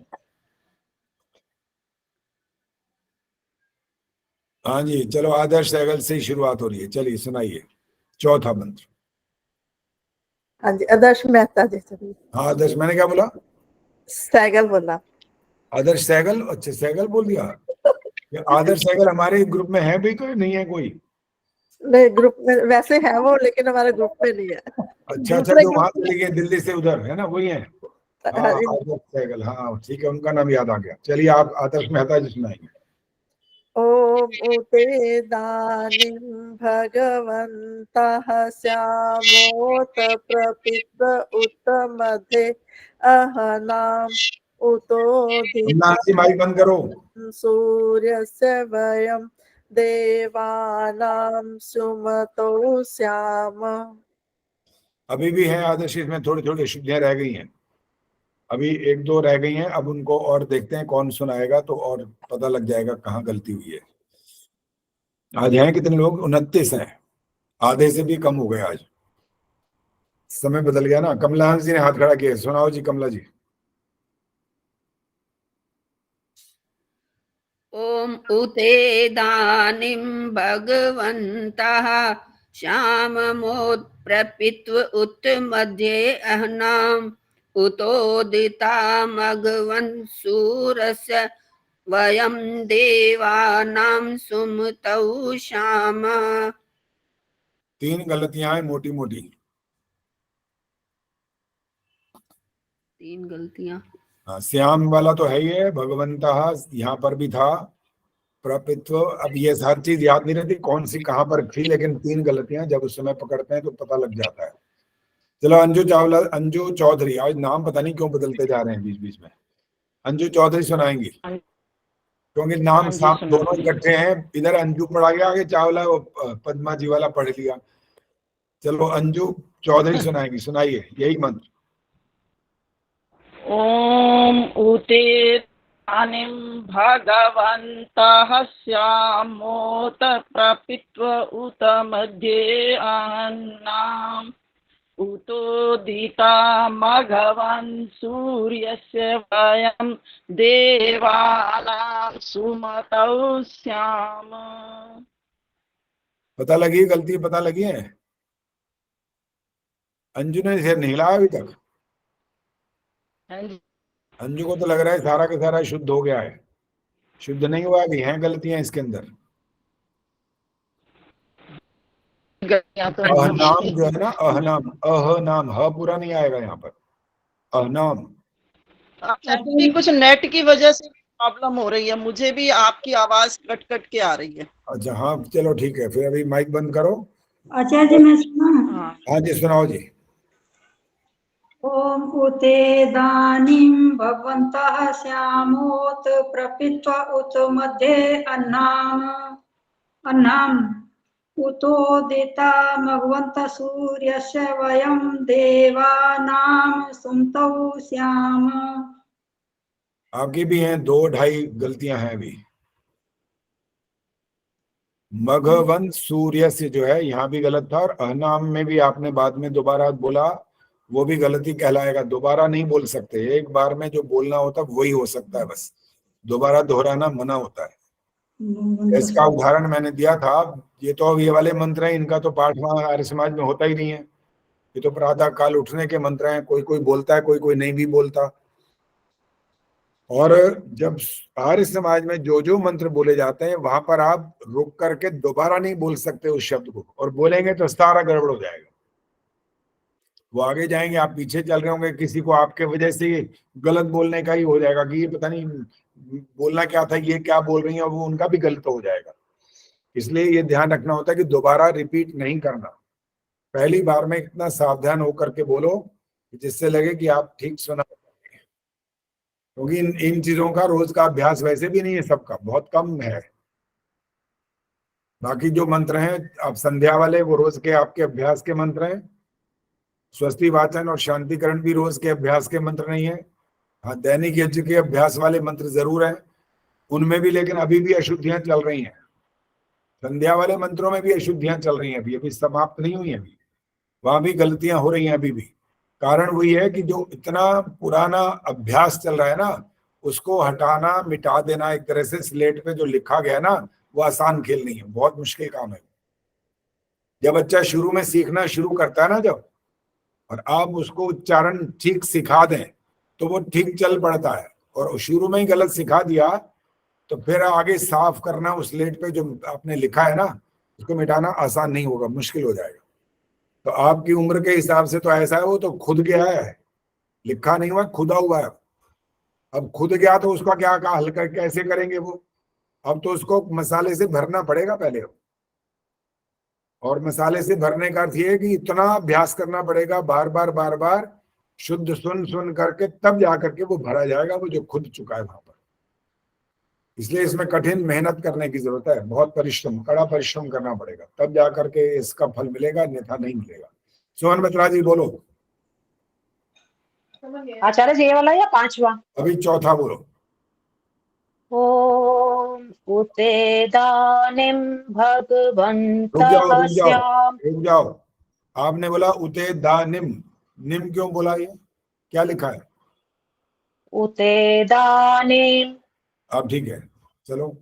हाँ जी चलो, आदर्श सहगल से ही शुरुआत हो रही है, चलिए सुनाइए चौथा मंत्र। हाँ जी आदर्श मेहता जी। हाँ आदर्श, मैंने क्या बोला? सहगल बोला। आदर्श सहगल, अच्छा सहगल बोल दिया। आदर्श सहगल हमारे ग्रुप में है भी कोई? नहीं है कोई? नहीं ग्रुप में वैसे है वो, लेकिन हमारे ग्रुप में नहीं है। अच्छा अच्छा, जो वहां चले गए दिल्ली से उधर है ना, वही है। हाँ आदर्श सहगल, हाँ ठीक है, उनका नाम याद आ गया। चलिए आप आदर्श मेहता जी सुनाएंगे। ओम उते दानिं भगवन्तः श्यामोत प्रपित उत मध्ये अहनाम कमला जी माइक बंद करो। सूर्यस्य वयं देवानां सुमतो श्याम। अभी भी है आदर्श, इसमें थोड़ी थोड़ी अशुद्धियां रह गई हैं, अभी एक दो रह गई हैं, अब उनको और देखते हैं कौन सुनाएगा तो और पता लग जाएगा कहाँ गलती हुई है। आज हैं कितने लोग? 29 हैं, आधे से भी कम हो गए आज, समय बदल गया ना। कमला जी ने हाथ खड़ा किया, सुनाओ जी कमला जी। ओम उतेदानीं भगवन्तः श्याममोत्प्रपित्व उत मध्ये अह्नाम् उतोदिता मघवन् सूरस्य वयं देवानां सुमतौ श्याम। 3 गलतियां हैं मोटी मोटी, 3 गलतियां। हाँ, श्याम वाला तो है ही है, भगवंतः यहाँ पर भी था, प्रपित्व, अब ये हर चीज याद नहीं रहती कौन सी कहाँ पर थी, लेकिन 3 गलतियां जब उस समय पकड़ते हैं तो पता लग जाता है। चलो अंजू चावला, अंजू चौधरी, आज नाम पता नहीं क्यों बदलते जा रहे हैं बीच बीच में। अंजू चौधरी सुनाएंगी क्योंकि नाम साफ दोनों इकट्ठे हैं, इधर अंजू पढ़ा गया, आगे चावला पद्मा जी वाला पढ़ लिया। चलो अंजू चौधरी सुनाएंगी, सुनाइए यही मंत्र। ओम उतेदानीं भगवन्तः श्यामोत प्रपित्व उत मध्ये अन्नाम् उतोदिता मघवन् सूर्यस्य वयं देवानां सुमतौ श्याम। पता लगी गलती, पता लगी है? अंजू ने सिर नहीं हिलाया अभी तक। अंजू को तो लग रहा है सारा का सारा शुद्ध हो गया है, शुद्ध नहीं हुआ, अभी हैं गलतियां इसके अंदर। अहनाम जो है ना, अहनाम, अहनाम, ह पूरा नहीं आएगा यहाँ पर, अहनाम। एक्चुअली कुछ नेट की वजह से प्रॉब्लम हो रही है, मुझे भी आपकी आवाज कट कट के आ रही है। अच्छा हाँ चलो ठीक है, फिर अभी माइक बंद करो। आचार्य जी मैं सुना। हाँ जी सुनाओ जी। ओम उतेदानीं भगवन्तः श्यामोत प्रपित्व उत मध्ये अन्नाम् उतोदिता मघवन्त सूर्यस्य वयं देवानां सुमतौ श्याम। आपकी भी हैं 2-2.5 गलतियां हैं अभी। मघवन सूर्य से जो है यहाँ भी गलत था, और अहनाम में भी आपने बाद में दोबारा बोला, वो भी गलती कहलाएगा। दोबारा नहीं बोल सकते, एक बार में जो बोलना होता है वही हो सकता है, बस दोबारा दोहराना मना होता है। इसका उदाहरण मैंने दिया था, ये तो ये वाले मंत्र हैं, इनका तो पाठ वहां आर्य समाज में होता ही नहीं है, ये तो प्रातः काल उठने के मंत्र हैं, कोई कोई बोलता है, कोई कोई नहीं भी बोलता। और जब आर्य समाज में जो जो मंत्र बोले जाते हैं वहां पर आप रुक करके दोबारा नहीं बोल सकते उस शब्द को, और बोलेंगे तो सारा गड़बड़ हो जाएगा। वो आगे जाएंगे, आप पीछे चल रहे होंगे, किसी को आपके वजह से गलत बोलने का ही हो जाएगा कि ये पता नहीं बोलना क्या था, ये क्या बोल रही है, और वो उनका भी गलत हो जाएगा। इसलिए ये ध्यान रखना होता है कि दोबारा रिपीट नहीं करना, पहली बार में इतना सावधान होकर के बोलो जिससे लगे कि आप ठीक सुना, क्योंकि इन चीजों का रोज का अभ्यास वैसे भी नहीं है सबका, बहुत कम है। बाकी जो मंत्र हैं आप संध्या वाले, वो रोज के आपके अभ्यास के मंत्र हैं। स्वस्ति वाचन और शांतिकरण भी रोज के अभ्यास के मंत्र नहीं है। हाँ, दैनिक यज्ञ के अभ्यास वाले मंत्र जरूर हैं, उनमें भी लेकिन अभी भी अशुद्धियां चल रही हैं। संध्या वाले मंत्रों में भी अशुद्धियां चल रही हैं, अभी समाप्त नहीं हुई हैं, अभी वहां भी गलतियां हो रही हैं अभी भी। कारण वही है कि जो इतना पुराना अभ्यास चल रहा है ना, उसको हटाना, मिटा देना एक तरह से। स्लेट पे जो लिखा गया ना, वो आसान खेल नहीं है, बहुत मुश्किल काम है। जब बच्चा शुरू में सीखना शुरू करता है ना, जब, और आप उसको उच्चारण ठीक सिखा दें तो वो ठीक चल पड़ता है, और शुरू में ही गलत सिखा दिया तो फिर आगे साफ करना उस स्लेट पे जो आपने लिखा है ना, उसको मिटाना आसान नहीं होगा, मुश्किल हो जाएगा। तो आपकी उम्र के हिसाब से तो ऐसा है, वो तो खुद गया है, लिखा नहीं हुआ, खुदा हुआ है। अब खुद गया तो उसका क्या हल कर कैसे करेंगे वो? अब तो उसको मसाले से भरना पड़ेगा पहले, और मसाले से भरने का अर्थ ये है कि इतना अभ्यास करना पड़ेगा बार बार बार बार शुद्ध सुन सुन करके तब जा करके वो भरा जाएगा, वो जो खुद चुका है वहां पर। इसलिए इसमें कठिन मेहनत करने की जरूरत है, बहुत परिश्रम, कड़ा परिश्रम करना पड़ेगा, तब जा करके इसका फल मिलेगा, अन्यथा नहीं मिलेगा। सोहन मित्रा जी बोलो। आचार्य जी ये वाला या पांचवा? अभी चौथा बोलो। ओम उतेदानिम भगवन्तः श्याम। रुक जाओ, आपने बोला उतेदानिम, निम क्यों बोला? ये क्या लिखा है? उतेदानिम। अब ठीक है, चलो।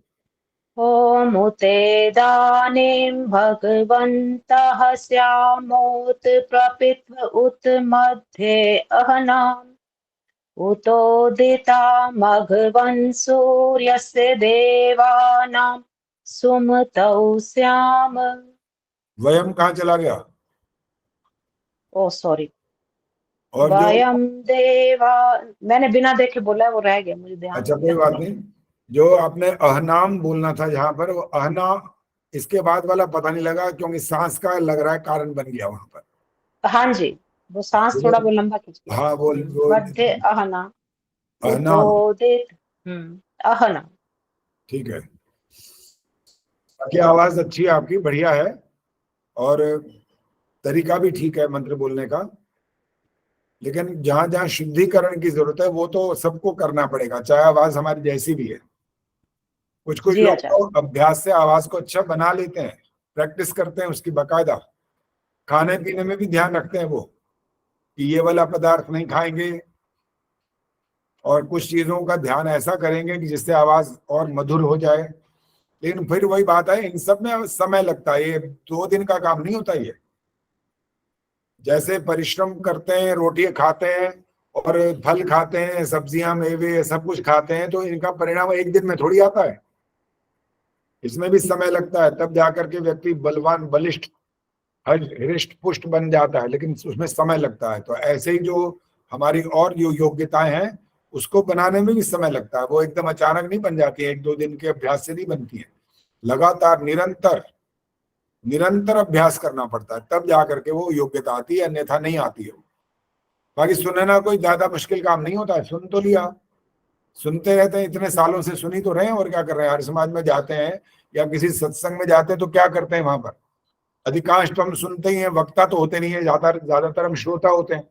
ओम उतेदानिम भगवन्तः श्यामोत प्रपित्व उत मध्ये अहनाम उतोदिता मघवन् सूर्यस्य देवानां सुमतौ श्याम। वयम कहाँ चला गया? ओ सॉरी, और वयम देवा मैंने बिना देखे बोला है, वो रह गया मुझे ध्यान। अच्छा कोई बात नहीं, जो आपने अहनाम बोलना था जहां पर, वो अहना इसके बाद वाला पता नहीं लगा, क्योंकि सांस का लग रहा है कारण बन गया वहां पर। हाँ जी, वो सांस थोड़ा वो लंबा खींच गया। हाँ वो मध्य अहना अहना, उतोदित अहना। ठीक है। बाकी आवाज अच्छी है आपकी, बढ़िया है, और तरीका भी ठीक है मंत्र बोलने का, लेकिन जहां जहां शुद्धिकरण की जरूरत है वो तो सबको करना पड़ेगा, चाहे आवाज हमारी जैसी भी है। कुछ कुछ लोग तो अभ्यास से आवाज को अच्छा बना लेते हैं, प्रैक्टिस करते हैं उसकी बकायदा। खाने पीने में भी ध्यान रखते हैं वो कि ये वाला पदार्थ नहीं खाएंगे, और कुछ चीजों का ध्यान ऐसा करेंगे कि जिससे आवाज और मधुर हो जाए। लेकिन फिर वही बात है, इन सब में समय लगता है, ये 2 दिन का काम नहीं होता। ये जैसे परिश्रम करते हैं, रोटी खाते हैं और फल खाते हैं, सब्जियां मेवे सब कुछ खाते हैं, तो इनका परिणाम एक दिन में थोड़ी आता है, इसमें भी समय लगता है, तब जाकर के व्यक्ति बलवान, बलिष्ठ, हृष्ट पुष्ट बन जाता है, लेकिन उसमें समय लगता है। तो ऐसे ही जो हमारी और जो योग्यताएं हैं उसको बनाने में भी समय लगता है, वो एकदम अचानक नहीं बन जाती है, 1-2 दिन के अभ्यास से नहीं बनती है। लगातार निरंतर अभ्यास करना पड़ता है, तब जाकर के वो योग्यता आती है, अन्यथा नहीं आती है। बाकी सुनना कोई ज्यादा मुश्किल काम नहीं होता है, सुन तो लिया, सुनते रहते हैं, इतने सालों से सुनी तो रहे हैं, और क्या कर रहे हैं। हर समाज में जाते हैं या किसी सत्संग में जाते हैं तो क्या करते हैं वहां पर? अधिकांश तो हम सुनते ही हैं, वक्ता तो होते नहीं है, ज्यादातर हम श्रोता होते हैं,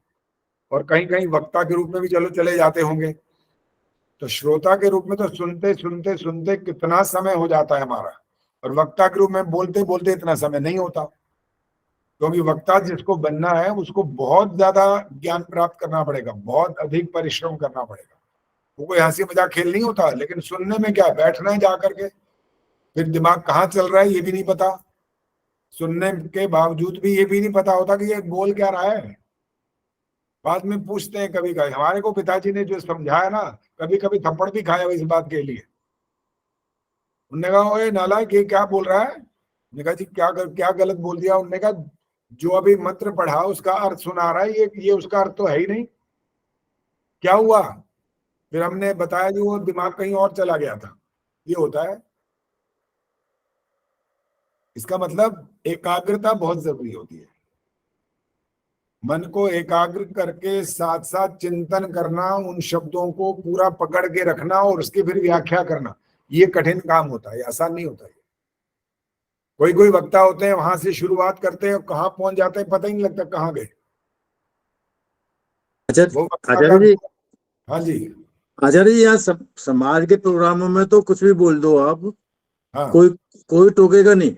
और कहीं कहीं वक्ता के रूप में भी चलो चले जाते होंगे। तो श्रोता के रूप में तो सुनते सुनते सुनते कितना समय हो जाता है हमारा, और वक्ता के रूप में बोलते बोलते इतना समय नहीं होता, क्योंकि वक्ता जिसको बनना है उसको बहुत ज्यादा ज्ञान प्राप्त करना पड़ेगा, बहुत अधिक परिश्रम करना पड़ेगा। वो कोई हंसी मजाक खेल नहीं होता। लेकिन सुनने में क्या, बैठना है जाकर के, फिर दिमाग कहाँ चल रहा है ये भी नहीं पता, सुनने के बावजूद भी ये भी नहीं पता होता कि ये बोल क्या रहा है। बाद में पूछते हैं कभी कभी, हमारे को पिताजी ने जो समझाया ना, कभी कभी थप्पड़ भी खाया इस बात के लिए। उन्होंने कहा ओए नालायक ये क्या बोल रहा है? उन्होंने कहा जी क्या गलत बोल दिया? उन्होंने कहा जो अभी मंत्र पढ़ा उसका अर्थ सुना रहा है, ये उसका अर्थ तो है ही नहीं, क्या हुआ? फिर हमने बताया कि वो दिमाग कहीं और चला गया था। ये होता है। इसका मतलब एकाग्रता बहुत जरूरी होती है, मन को एकाग्र करके साथ साथ चिंतन करना, उन शब्दों को पूरा पकड़ के रखना और उसकी फिर व्याख्या करना, ये कठिन काम होता है, आसान नहीं होता है। कोई वक्ता होते हैं वहां से शुरुआत करते हैं, कहाँ पहुंच जाते हैं पता ही नहीं लगता कहाँ गए। आचार्य जी, हाँ जी आचार्य जी, यहाँ सब समाज के प्रोग्रामों में तो कुछ भी बोल दो आप, हाँ। कोई टोकेगा नहीं,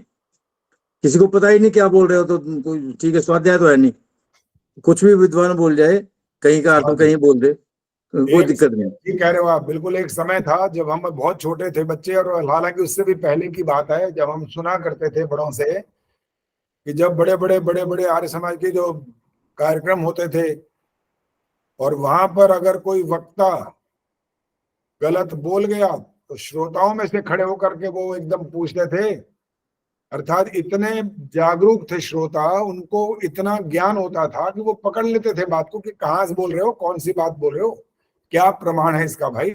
किसी को पता ही नहीं क्या बोल रहे हो, तो कोई ठीक है, स्वाध्याय तो है नहीं, कुछ भी विद्वान बोल जाए, कहीं का अर्थ कहीं बोल दे, कोई दिक्कत नहीं। ठीक कह रहे हो आप, बिल्कुल। एक समय था जब हम बहुत छोटे थे बच्चे, और हालांकि उससे भी पहले की बात है, जब हम सुना करते थे बड़ों से कि जब बड़े बड़े आर्य समाज के जो कार्यक्रम होते थे, और वहां पर अगर कोई वक्ता गलत बोल गया तो श्रोताओं में से खड़े होकर के वो एकदम पूछते थे। अर्थात इतने जागरूक थे श्रोता, उनको इतना ज्ञान होता था कि वो पकड़ लेते थे बात को कि कहाँ से बोल रहे हो, कौन सी बात बोल रहे हो, क्या प्रमाण है इसका भाई।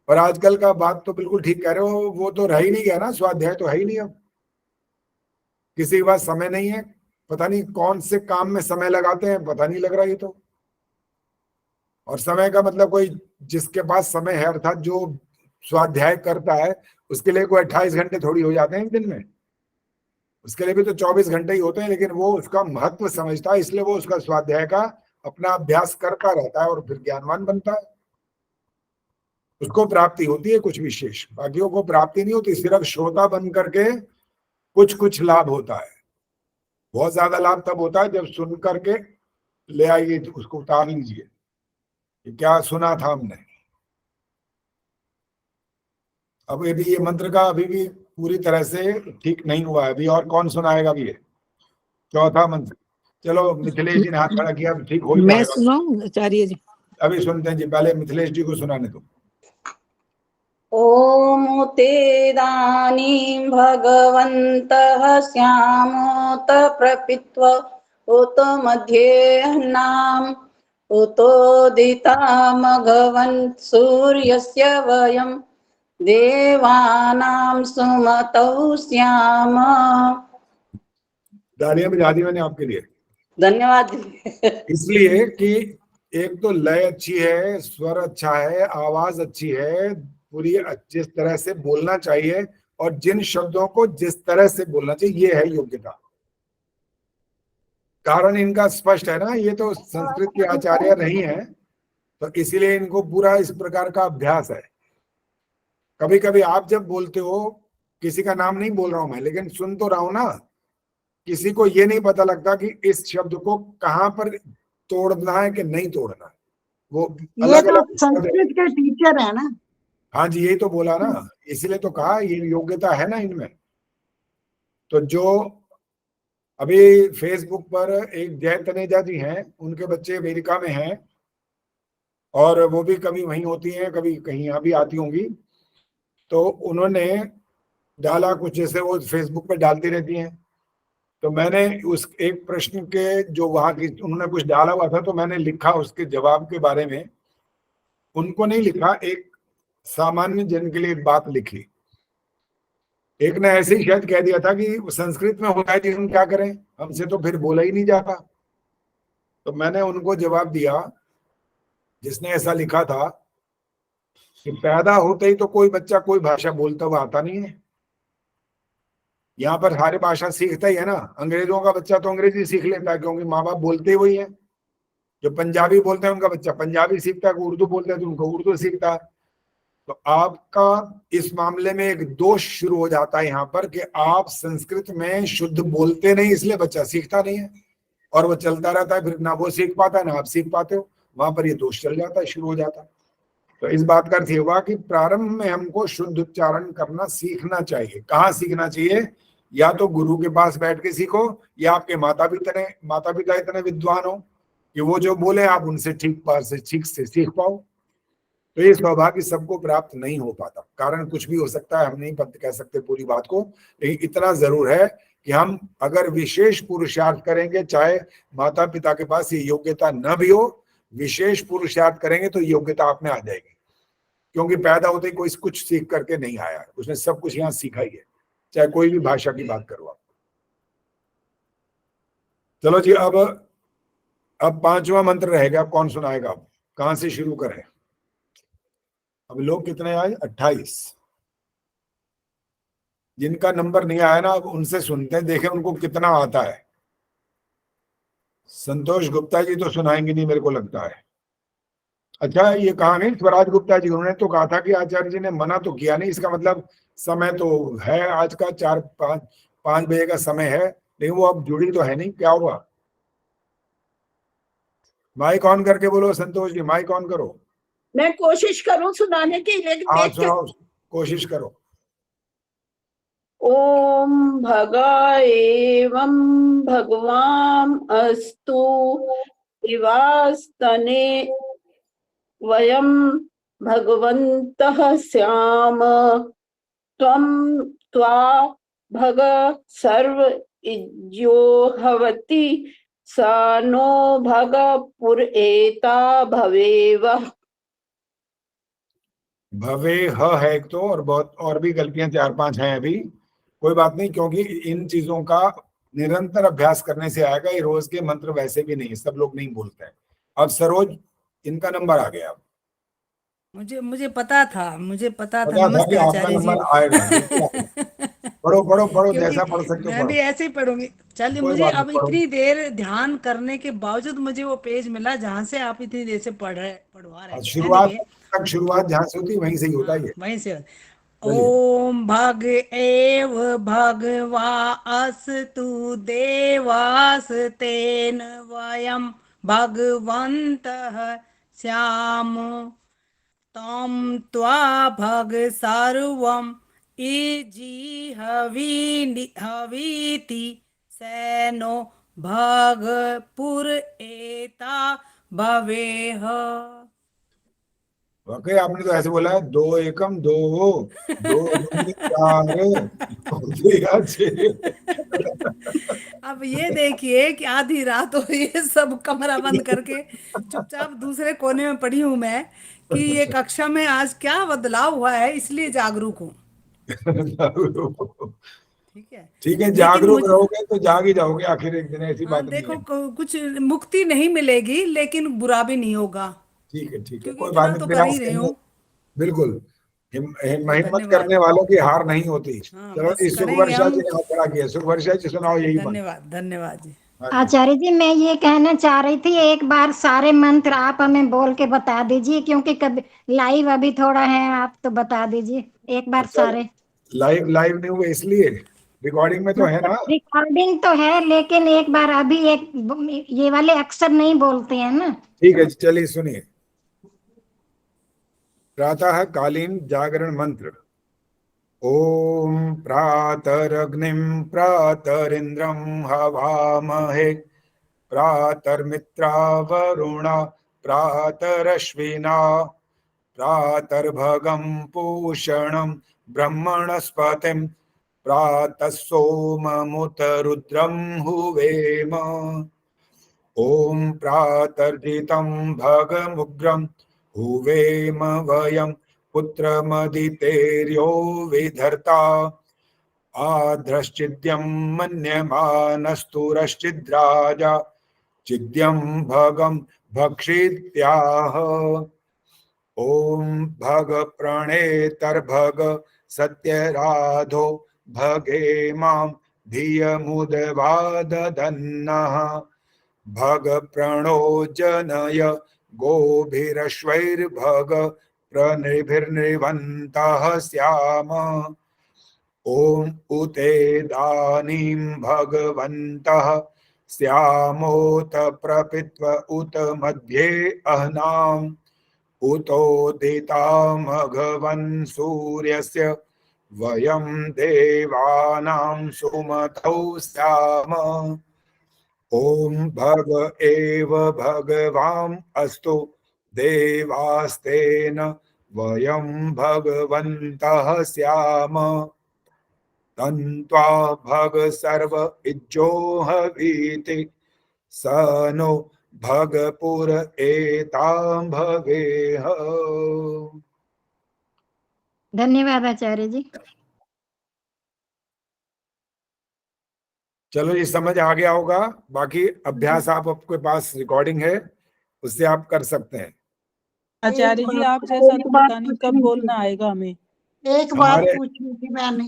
और आजकल का बात तो बिल्कुल ठीक कह रहे हो, वो तो रह ही नहीं गया ना, स्वाध्याय तो है ही नहीं। अब किसी के पास समय नहीं है, पता नहीं कौन से काम में समय लगाते हैं, पता नहीं लग रहा। ये तो और समय का मतलब कोई जिसके पास समय है, अर्थात जो स्वाध्याय करता है, उसके लिए कोई 28 घंटे थोड़ी हो जाते हैं एक दिन में, उसके लिए भी तो 24 घंटे ही होते हैं, लेकिन वो उसका महत्व समझता है, इसलिए वो उसका स्वाध्याय का अपना अभ्यास करता रहता है और फिर ज्ञानवान बनता है, उसको प्राप्ति होती है कुछ विशेष, बाकियों को प्राप्ति नहीं होती, सिर्फ श्रोता बन करके कुछ कुछ लाभ होता है। बहुत ज्यादा लाभ तब होता है जब सुन करके ले आइए, तो उसको उतार लीजिए, क्या सुना था हमने। अब ये मंत्र का अभी भी पूरी तरह से ठीक नहीं हुआ है, अभी और कौन सुनाएगा अभी ये चौथा मंत्र। चलो मिथिलेश जी ने हाथ खड़ा किया, ठीक हो मैं जाएगा। सुनाऊं आचार्य जी? अभी सुनते हैं जी, पहले मिथिलेश जी को सुनाने दो। ॐ तेदानीं भगवन्तः स्यामोत प्रपित्व उत मध्येऽह्नाम् उतोदितामघवन् सूर्यस्य वयं देवानां सुमतौ स्याम। तालियां बजा दी मैंने आपके लिए, धन्यवाद। इसलिए कि एक तो लय अच्छी है, स्वर अच्छा है, आवाज अच्छी है, पूरी जिस तरह से बोलना चाहिए और जिन शब्दों को जिस तरह से बोलना चाहिए, ये है योग्यता। कारण इनका स्पष्ट है ना, ये तो संस्कृत के आचार्य नहीं है, तो इसीलिए इनको पूरा इस प्रकार का अभ्यास है। कभी कभी आप जब बोलते हो, किसी का नाम नहीं बोल रहा हूं मैं, लेकिन सुन तो रहा हूं ना, किसी को ये नहीं पता लगता कि इस शब्द को कहां पर तोड़ना है कि नहीं तोड़ना है, वो ये अलग तो अलग। संस्कृत के टीचर है ना। हाँ जी, यही तो बोला ना, इसलिए तो कहा ये योग्यता है ना इनमें। तो जो अभी फेसबुक पर एक जय तनेजा जी हैं, उनके बच्चे अमेरिका में हैं और वो भी कभी वहीं होती हैं, कभी कहीं यहाँ भी आती होंगी, तो उन्होंने डाला कुछ, जैसे वो फेसबुक पर डालती रहती हैं, तो मैंने उस एक प्रश्न के जो वहां की उन्होंने कुछ डाला हुआ था, तो मैंने लिखा उसके जवाब के बारे में। उनको नहीं लिखा, एक सामान्य जन के लिए एक बात लिखी। एक ने ऐसे ही शायद कह दिया था कि संस्कृत में होता है जी, हम क्या करें, हमसे तो फिर बोला ही नहीं जाता। तो मैंने उनको जवाब दिया, जिसने ऐसा लिखा था, कि पैदा होते ही तो कोई बच्चा कोई भाषा बोलता हुआ आता नहीं है, यहाँ पर सारी भाषा सीखता ही है ना। अंग्रेजों का बच्चा तो अंग्रेजी सीख लेता है, क्योंकि माँ बाप बोलते वही है। जो पंजाबी बोलते हैं उनका बच्चा पंजाबी सीखता है, उर्दू बोलते हैं तो उनको उर्दू सीखता है। तो आपका इस मामले में एक दोष शुरू हो जाता है यहाँ पर, कि आप संस्कृत में शुद्ध बोलते नहीं, इसलिए बच्चा सीखता नहीं है, और वो चलता रहता है, फिर ना वो सीख पाता है ना आप सीख पाते हो, वहां पर ये दोष चल जाता है, शुरू हो जाता है। तो इस बात का अर्थ ये हुआ कि प्रारंभ में हमको शुद्ध उच्चारण करना सीखना चाहिए। कहाँ सीखना चाहिए? या तो गुरु के पास बैठ के सीखो, या आपके माता पिता इतने विद्वान हो कि वो जो बोले आप उनसे ठीक से सीख पाओ। तो ये सौभाग्य सबको प्राप्त नहीं हो पाता, कारण कुछ भी हो सकता है, हम नहीं कह सकते पूरी बात को, लेकिन इतना जरूर है कि हम अगर विशेष पुरुषार्थ करेंगे, चाहे माता पिता के पास ये योग्यता न भी हो, विशेष पुरुषार्थ करेंगे तो योग्यता आप में आ जाएगी। क्योंकि पैदा होते ही कोई कुछ सीख करके नहीं आया है, उसने सब कुछ यहाँ सीखा ही है, चाहे कोई भी भाषा की बात करो आप। चलो जी, अब पांचवा मंत्र रहेगा, कौन सुनाएगा? अब कहां से शुरू करें? अब लोग कितने आए? 28। जिनका नंबर नहीं आया ना, अब उनसे सुनते हैं, देखें उनको कितना आता है। संतोष गुप्ता जी तो सुनाएंगे नहीं मेरे को लगता है। अच्छा, ये कहा नहीं स्वराज गुप्ता जी, उन्होंने तो कहा था कि आचार्य जी ने मना तो किया नहीं, इसका मतलब समय तो है आज का 4-5 बजे का समय है, लेकिन वो अब जुड़ी तो है नहीं, क्या हुआ? माइक ऑन करके बोलो संतोष जी, माइक ऑन करो। मैं कोशिश करूं सुनाने की, लेकिन हाँ सुनाओ, कोशिश करो। ओम भगा एवं भगवान अस्तु दिवास्तने वयं भगवन्तः स्याम त्वं त्वा भग सर्व इज्यो हवति स नो भग पुरेता भवेव। भवे ह है एक तो, और बहुत और भी गलतियां 4-5 हैं अभी, कोई बात नहीं, क्योंकि इन चीजों का निरंतर अभ्यास करने से आएगा। ये रोज के मंत्र वैसे भी नहीं, सब लोग नहीं बोलते हैं। अब सरोज इनका नंबर आ गया। मुझे पता था पता था नमस्ते कि आपका आचार्य जी। नंबर आएगा, बिल्कुल आएगा। पढ़ो पढ़ो पढ़ो, क्योंकि जैसा पढ़ सकते हो मैं भी पढ़ो, ऐसे ही पढ़ूंगी। चलिए, कोई मुझे बात नहीं, अब पढ़ो। इतनी देर ध्यान करने के बावजूद मुझे वो पेज मिला जहां से आप इतनी देर से पढ़वा रहे थे। शुरुआत Anyway, तक, शुरुआत जहाँ से होती है वहीं से ही होता है ये। वहीं से चलिए। ओम भग एव भगवा अस्तु देवास तेन वयम भगवन्तः स्याम तम त्वा भग सर्वम इजी हवीति सैनो भगपुर एता भवेह। वाकई आपने तो ऐसे बोला है, 2 एकम 2, 2 दूनी 4, 2 6। अब ये देखिए कि आधी रात हो रही है, सब कमरा बंद करके चुपचाप दूसरे कोने में पड़ी हूं मैं कि ये कक्षा में आज क्या बदलाव हुआ है, इसलिए जागरूक हूँ। ठीक है, ठीक है, लेकिन जागरूक रहोगे तो जाग ही जाओगे आखिर एक दिन, ऐसी बात नहीं देखो है। कुछ मुक्ति नहीं मिलेगी लेकिन बुरा भी नहीं होगा, ठीक है, क्योंकि कोई इतना बात तो नहीं, कर ही रही हूँ। बिल्कुल। हिम्मत धन्यवाद। करने वालों की हार नहीं होती। हाँ, चलो, बस इस करेंगे सुखवर्षा हम। जी ने हाथ खड़ा किया। सुखवर्षा जी सुनाओ यही बात। धन्यवाद धन्यवाद जी। आचार्य जी, मैं ये कहना चाह रही थी, एक बार सारे मंत्र आप हमें बोल के बता दीजिए, क्योंकि कभी लाइव अभी थोड़ा है, आप तो बता दीजिए एक बार सारे। लाइव नहीं हुए इसलिए, रिकॉर्डिंग में तो है ना। रिकॉर्डिंग तो है, लेकिन एक बार अभी एक ये वाले अक्सर नहीं बोलते हैं ना। ठीक है, चलिए सुनिए। प्रातः कालीन जागरण मंत्र। ओम प्रातरग्निं प्रातरिंद्रं हवामहे प्रातर्मित्रावरुण प्रातरश्विना प्रातर्भगं पूषणं ब्रह्मणस्पतिं प्रातः सोममुत रुद्रं हुवेम। ओम प्रातर्जितं भगमुग्रं हुवेम वयं पुत्रमदितेर्यो विधर्ता आध्रश्चिद्यं मन्यमानस्तुरश्चिद्राजा चिद्यं भगं भक्षित्याह। ओम भग प्रणेतर्भग सत्यराधो भगे मां धियमुदवादधन्नः भग प्रणो जनय गोभिरश्वैर्भग प्रणिभिर्निवन्तः स्याम। ओम उतेदानीं भगवन्तः स्यामोत प्रपित्व उत मध्ये अह्नाम् उतोदितामघवन् सूर्यस्य वयं देवानां सुमतौ स्याम। ओम भग एव भगवान् अस्तु देवास्तेन वयं भगवन्तः स्याम। तन्त्वा भग सर्व इज्जोहवीति स नो भगपुर एतां भवेह। धन्यवाद आचार्य जी। चलो, ये समझ आ गया होगा। बाकी अभ्यास आप आपके पास रिकॉर्डिंग है, उससे आप कर सकते हैं। आचार्य जी, आप जैसा तो पता नहीं कब बोलना आएगा हमें। एक बात पूछनी थी मैंने।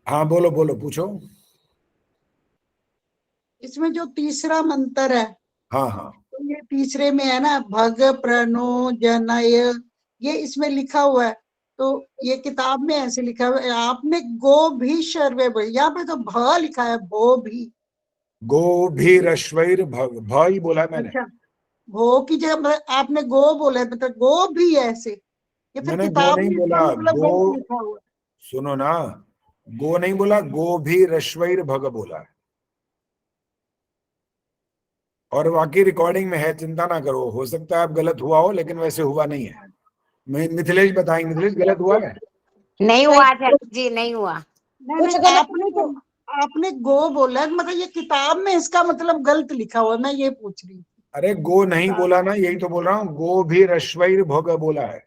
हाँ, बोलो बोलो, पूछो। इसमें जो तीसरा मंत्र है, हाँ हाँ, तो ये तीसरे में है ना, भग प्रणो जनय, ये इसमें लिखा हुआ है, तो ये किताब में ऐसे लिखा हुआ है। आपने गो भी शर्वे बोल, यहाँ पे तो भ लिखा है, भो भी। गो भी रश्वैर भग, भ ही बोला है मैंने। अच्छा, भो की जगह मतलब आपने गो बोला है, मतलब गो भी ऐसे, ये फिर मैंने गो किताब नहीं में बोला, इसका मतलब गो गलत लिखा हुआ है। सुनो ना, गो नहीं बोला, गो भी रश्वैर भग बोला है। और बाकी रिकॉर्डिंग में है, चिंता ना करो। हो सकता है आप गलत हुआ हो, लेकिन वैसे हुआ नहीं है। मिथिलेश बताएंगे। मिथिलेश, गलत हुआ है? नहीं हुआ आचार्य जी, नहीं हुआ। नहीं, आपने गो बोला, मतलब ये किताब में इसका मतलब गलत लिखा हुआ है, मैं ये पूछ रही हूँ। अरे गो नहीं बोला ना, यही तो बोल रहा हूँ। गो भी रश्वैर भोग बोला है।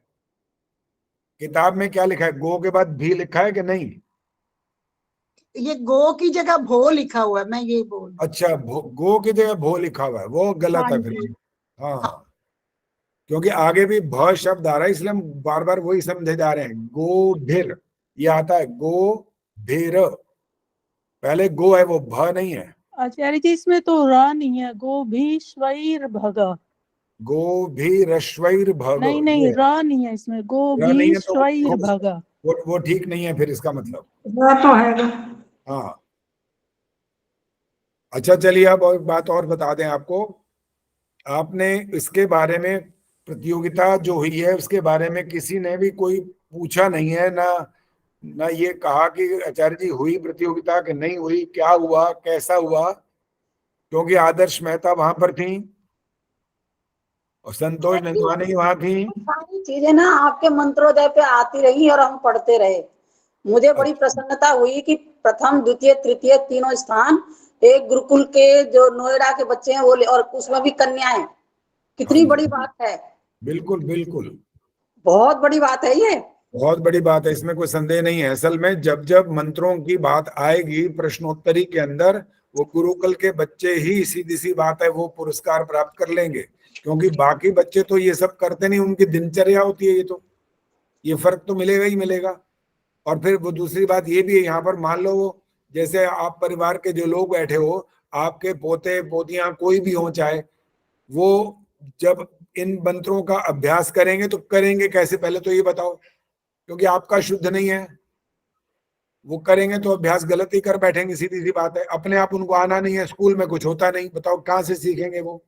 किताब में क्या लिखा है? गो के बाद भी लिखा है कि नहीं? ये गो की जगह भो लिखा हुआ है, मैं ये बोल। अच्छा, गो की जगह भो लिखा हुआ है, वो गलत है फिर। हाँ हाँ, क्योंकि आगे भी भ शब्द आ रहा है, इसलिए हम बार बार वही समझे जा रहे हैं। गोधिर ये आता है, गोधिर, पहले गो है वो भ नहीं है। आचार्य जी इसमें तो रा नहीं है, गो भी स्वैर भगा। गो भी रश्वैर भग, नहीं नहीं रा नहीं है इसमें, गो रा नहीं भी है तो स्वैर भगा। वो ठीक नहीं है फिर इसका मतलब। वो तो है। हाँ अच्छा चलिए अब एक बात और बता दें आपको, आपने इसके बारे में प्रतियोगिता जो हुई है उसके बारे में किसी ने भी कोई पूछा नहीं है, ना ये कहा कि आचार्य जी हुई प्रतियोगिता कि नहीं हुई, क्या हुआ कैसा हुआ, क्योंकि आदर्श मेहता वहां पर थी और संतोष नंदवानी वहां थी। सारी चीजें ना आपके मंत्रोदय पे आती रही और हम पढ़ते रहे। मुझे बड़ी प्रसन्नता हुई कि प्रथम द्वितीय तृतीय तीनों स्थान एक गुरुकुल के जो नोएडा के बच्चे हैं वो और उसमें भी कन्याएं, कितनी बड़ी बात है। बिल्कुल बिल्कुल, बहुत बड़ी बात है ये, बहुत बड़ी बात है, इसमें कोई संदेह नहीं है। असल में जब जब मंत्रों की बात आएगी प्रश्नोत्तरी के अंदर, वो गुरुकुल के बच्चे ही, सीधी सी बात है, वो पुरस्कार प्राप्त कर लेंगे, क्योंकि बाकी बच्चे तो ये सब करते नहीं, उनकी दिनचर्या होती है। ये फर्क तो मिलेगा ही मिलेगा। और फिर वो दूसरी बात ये भी है, यहाँ पर मान लो वो जैसे आप परिवार के जो लोग बैठे हो, आपके पोते पोतियां कोई भी हो, चाहे वो जब इन मंत्रों का अभ्यास करेंगे तो करेंगे कैसे, पहले तो ये बताओ, क्योंकि आपका शुद्ध नहीं है। वो करेंगे तो अभ्यास गलत ही कर बैठेंगे, सीधी सी बात है। अपने आप उनको आना नहीं है, स्कूल में कुछ होता नहीं, बताओ कहाँ से सीखेंगे वो।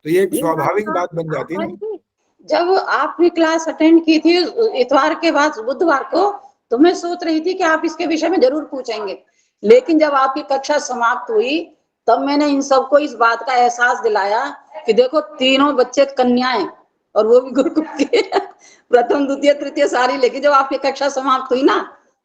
तो ये एक स्वाभाविक बात बन जाती है ना। जब आपने क्लास अटेंड की थी इतवार के बाद बुधवार को, तो मैं सोच रही थी कि आप इसके विषय में जरूर पूछेंगे, लेकिन जब आपकी कक्षा समाप्त हुई तब मैंने इन सबको इस बात का एहसास दिलाया कि देखो तीनों बच्चे कन्याएं और वो भी गुरुकुल के प्रथम द्वितीय तृतीय सारी, लेकिन जब आपकी कक्षा समाप्त हुई ना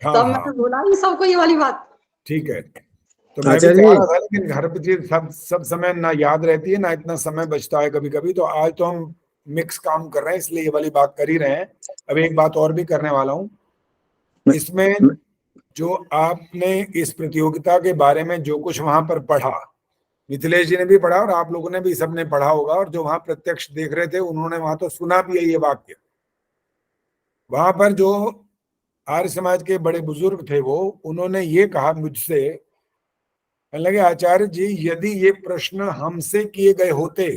तब मैंने बोला इन सबको ये वाली बात। ठीक है, तो मैं भी चाह रहा था, लेकिन घर पे सब समय ना याद रहती है, ना इतना समय बचता है कभी कभी। तो आज तो हम मिक्स काम कर रहे हैं, इसलिए ये वाली बात कर ही रहे हैं। अब एक बात और भी करने वाला हूँ इसमें, जो आपने इस प्रतियोगिता के बारे में जो कुछ वहां पर पढ़ा, मिथिलेश जी ने भी पढ़ा और आप लोगों ने भी सबने पढ़ा होगा, और जो वहां प्रत्यक्ष देख रहे थे उन्होंने वहां तो सुना भी है ये वाक्य। वहां पर जो आर्य समाज के बड़े बुजुर्ग थे वो, उन्होंने ये कहा मुझसे, कहने लगे आचार्य जी यदि ये प्रश्न हमसे किए गए होते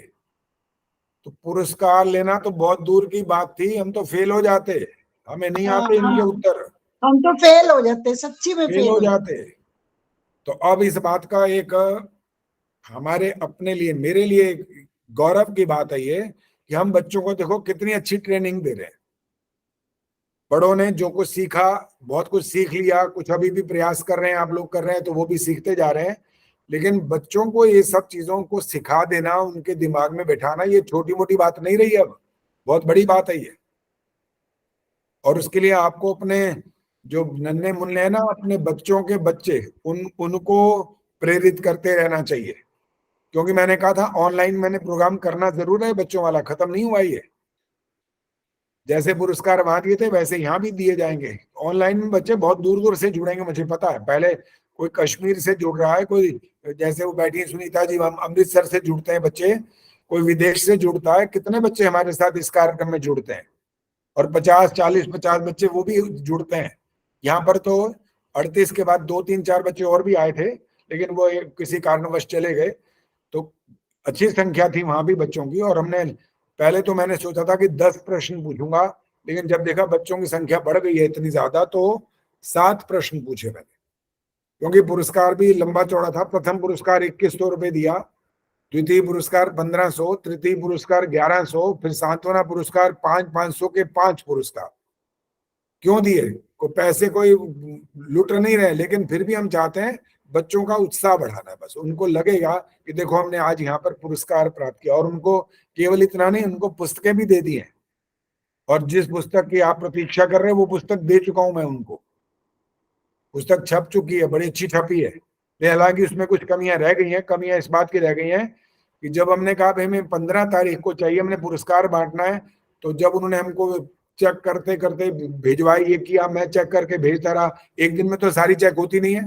तो पुरस्कार लेना तो बहुत दूर की बात थी, हम तो फेल हो जाते, हमें नहीं आते इनके उत्तर, हम तो फेल हो जाते, सच्ची में फेल हो जाते। तो अब इस बात का एक हमारे अपने लिए, मेरे लिए गौरव की बात है ये कि हम बच्चों को देखो कितनी अच्छी ट्रेनिंग दे रहे हैं। बड़ों ने जो कुछ सीखा, बहुत कुछ सीख लिया, कुछ अभी भी प्रयास कर रहे हैं, आप लोग कर रहे हैं तो वो भी सीखते जा रहे हैं, लेकिन बच्चों को ये सब चीजों को सिखा देना, उनके दिमाग में बैठाना, ये छोटी मोटी बात नहीं रही, अब बहुत बड़ी बात है ये। और उसके लिए आपको अपने जो नन्हे मुन्ने हैं ना, अपने बच्चों के बच्चे, उनको प्रेरित करते रहना चाहिए। क्योंकि मैंने कहा था ऑनलाइन मैंने प्रोग्राम करना जरूर है, बच्चों वाला खत्म नहीं हुआ ये। जैसे पुरस्कार वहां दिए थे वैसे यहाँ भी दिए जाएंगे। ऑनलाइन में बच्चे बहुत दूर दूर से जुड़ेंगे, मुझे पता है। पहले कोई कश्मीर से जुड़ रहा है, कोई जैसे वो बैठी सुनीता जी, हम अमृतसर से जुड़ते हैं बच्चे, कोई विदेश से जुड़ता है। कितने बच्चे हमारे साथ इस कार्यक्रम में जुड़ते हैं, और 50 बच्चे वो भी जुड़ते हैं। यहाँ पर तो 38 के बाद 2-3-4 बच्चे और भी आए थे, लेकिन वो किसी कारणवश चले गए। तो अच्छी संख्या थी वहां भी बच्चों की। और हमने पहले तो मैंने सोचा था कि 10 प्रश्न पूछूंगा, लेकिन जब देखा बच्चों की संख्या बढ़ गई है इतनी ज्यादा, तो 7 प्रश्न पूछे मैंने, क्योंकि पुरस्कार भी लंबा चौड़ा था। प्रथम पुरस्कार 2100 रुपए दिया, द्वितीय पुरस्कार 1500, तृतीय पुरस्कार 1100, फिर सांत्वना पुरस्कार 500 के 5 पुरस्कार। क्यों दिए? को पैसे कोई लुट नहीं रहे, लेकिन फिर भी हम चाहते हैं बच्चों का उत्साह बढ़ाना। बस उनको लगेगा कि देखो हमने आज यहाँ पर पुरस्कार प्राप्त किया। और उनको केवल इतना नहीं, उनको पुस्तकें भी दे दी हैं, और जिस पुस्तक की आप प्रतीक्षा कर रहे हैं वो पुस्तक दे चुका हूं मैं उनको। पुस्तक छप चुकी है, बड़ी अच्छी छपी है। हालांकि उसमें कुछ कमियां रह गई हैं। कमियां इस बात की रह गई हैं कि जब हमने कहा भाई हमें 15 तारीख को चाहिए, हमने पुरस्कार बांटना है, तो जब उन्होंने हमको चेक करते करते भिजवाई, ये किया, मैं चेक करके भेजता रहा। एक दिन में तो सारी चेक होती नहीं है,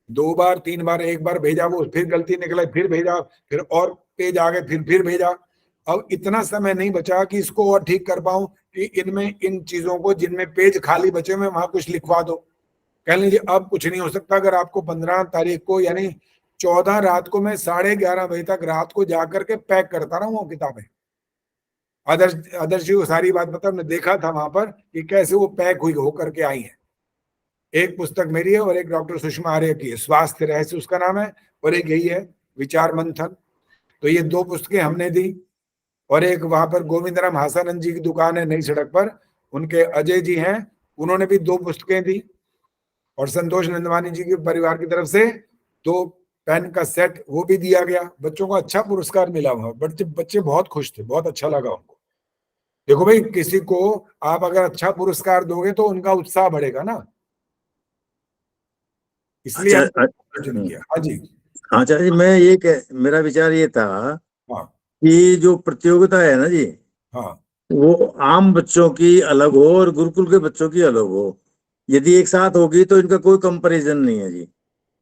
2 बार 3 बार, एक बार भेजा वो फिर गलती निकला, फिर भेजा, फिर और पेज आ गए, फिर भेजा। अब इतना समय नहीं बचा कि इसको और ठीक कर पाऊं कि इनमें इन चीजों को जिनमें पेज खाली बचे हुए वहां कुछ लिखवा दो। कह लीजिए अब कुछ नहीं हो सकता। अगर आपको 15 तारीख को यानी 14 रात को मैं 11:30 बजे तक रात को जाकर के पैक करता रहा हूँ किताबें। आदर्श जी को सारी बात बता, मैं देखा था वहां पर कि कैसे वो पैक हुई होकर के आई है। एक पुस्तक मेरी है और एक डॉक्टर सुषमा आर्य की है, स्वास्थ्य रहस्य उसका नाम है, और एक यही है विचार मंथन। तो ये 2 पुस्तकें हमने दी। और एक वहां पर गोविंदराम हासानंद जी की दुकान है नई सड़क पर, उनके अजय जी हैं, उन्होंने भी 2 पुस्तकें दी। और संतोष नंदवानी जी के परिवार की तरफ से 2 पेन का सेट वो भी दिया गया। बच्चों को अच्छा पुरस्कार मिला हुआ, बच्चे बहुत खुश थे, बहुत अच्छा लगा उनको। देखो भाई, किसी को आप अगर अच्छा पुरस्कार दोगे तो उनका उत्साह बढ़ेगा ना, इसलिए किया। हाँ जी। हाँ आचार्य जी, मैं ये मेरा विचार ये था कि जो प्रतियोगिता है ना जी, हाँ, वो आम बच्चों की अलग हो और गुरुकुल के बच्चों की अलग हो। यदि एक साथ होगी तो इनका कोई कंपैरिजन नहीं है जी,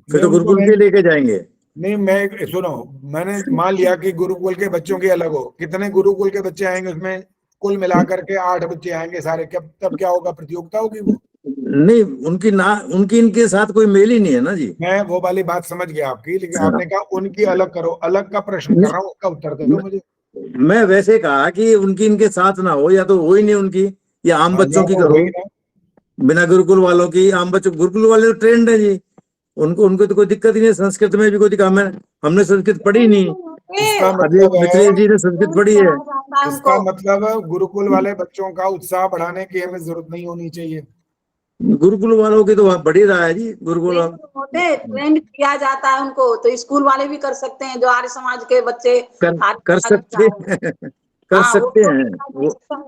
फिर तो गुरुकुल के लेके जाएंगे। नहीं, मैं सुनो, मैंने मान लिया कि गुरुकुल के बच्चों की अलग हो। कितने गुरुकुल के बच्चे आएंगे उसमें? कुल मिलाकर के 8 बच्चे आएंगे सारे। तब क्या होगा? प्रतियोगिता होगी वो? नहीं, उनकी इनके साथ कोई मेल ही नहीं है ना जी। मैं वो वाली बात समझ गया आपकी, लेकिन आपने कहा उनकी अलग करो। अलग का प्रश्न कर रहा हूँ, उसका उत्तर दे दो मुझे। मैं वैसे कहा कि उनकी इनके साथ ना हो, या तो हो ही नहीं उनकी, या आम बच्चों की करो बिना गुरुकुल वालों की। आम बच्चों, गुरुकुल वाले तो ट्रेंड है जी, उनको तो कोई दिक्कत ही नहीं। संस्कृत में भी कोई दिक्कत, हमने संस्कृत पढ़ी नहीं, मिथिलेश जी ने संस्कृत पढ़ी है। इसका मतलब गुरुकुल वाले बच्चों का उत्साह बढ़ाने की हमें जरूरत नहीं होनी चाहिए। गुरुकुल वालों की तो बढ़ ही रहा है जी। गुरुकुल ट्रेंड किया जाता है उनको, तो स्कूल वाले भी कर सकते हैं। जो आर्य समाज के बच्चे कर सकते हैं,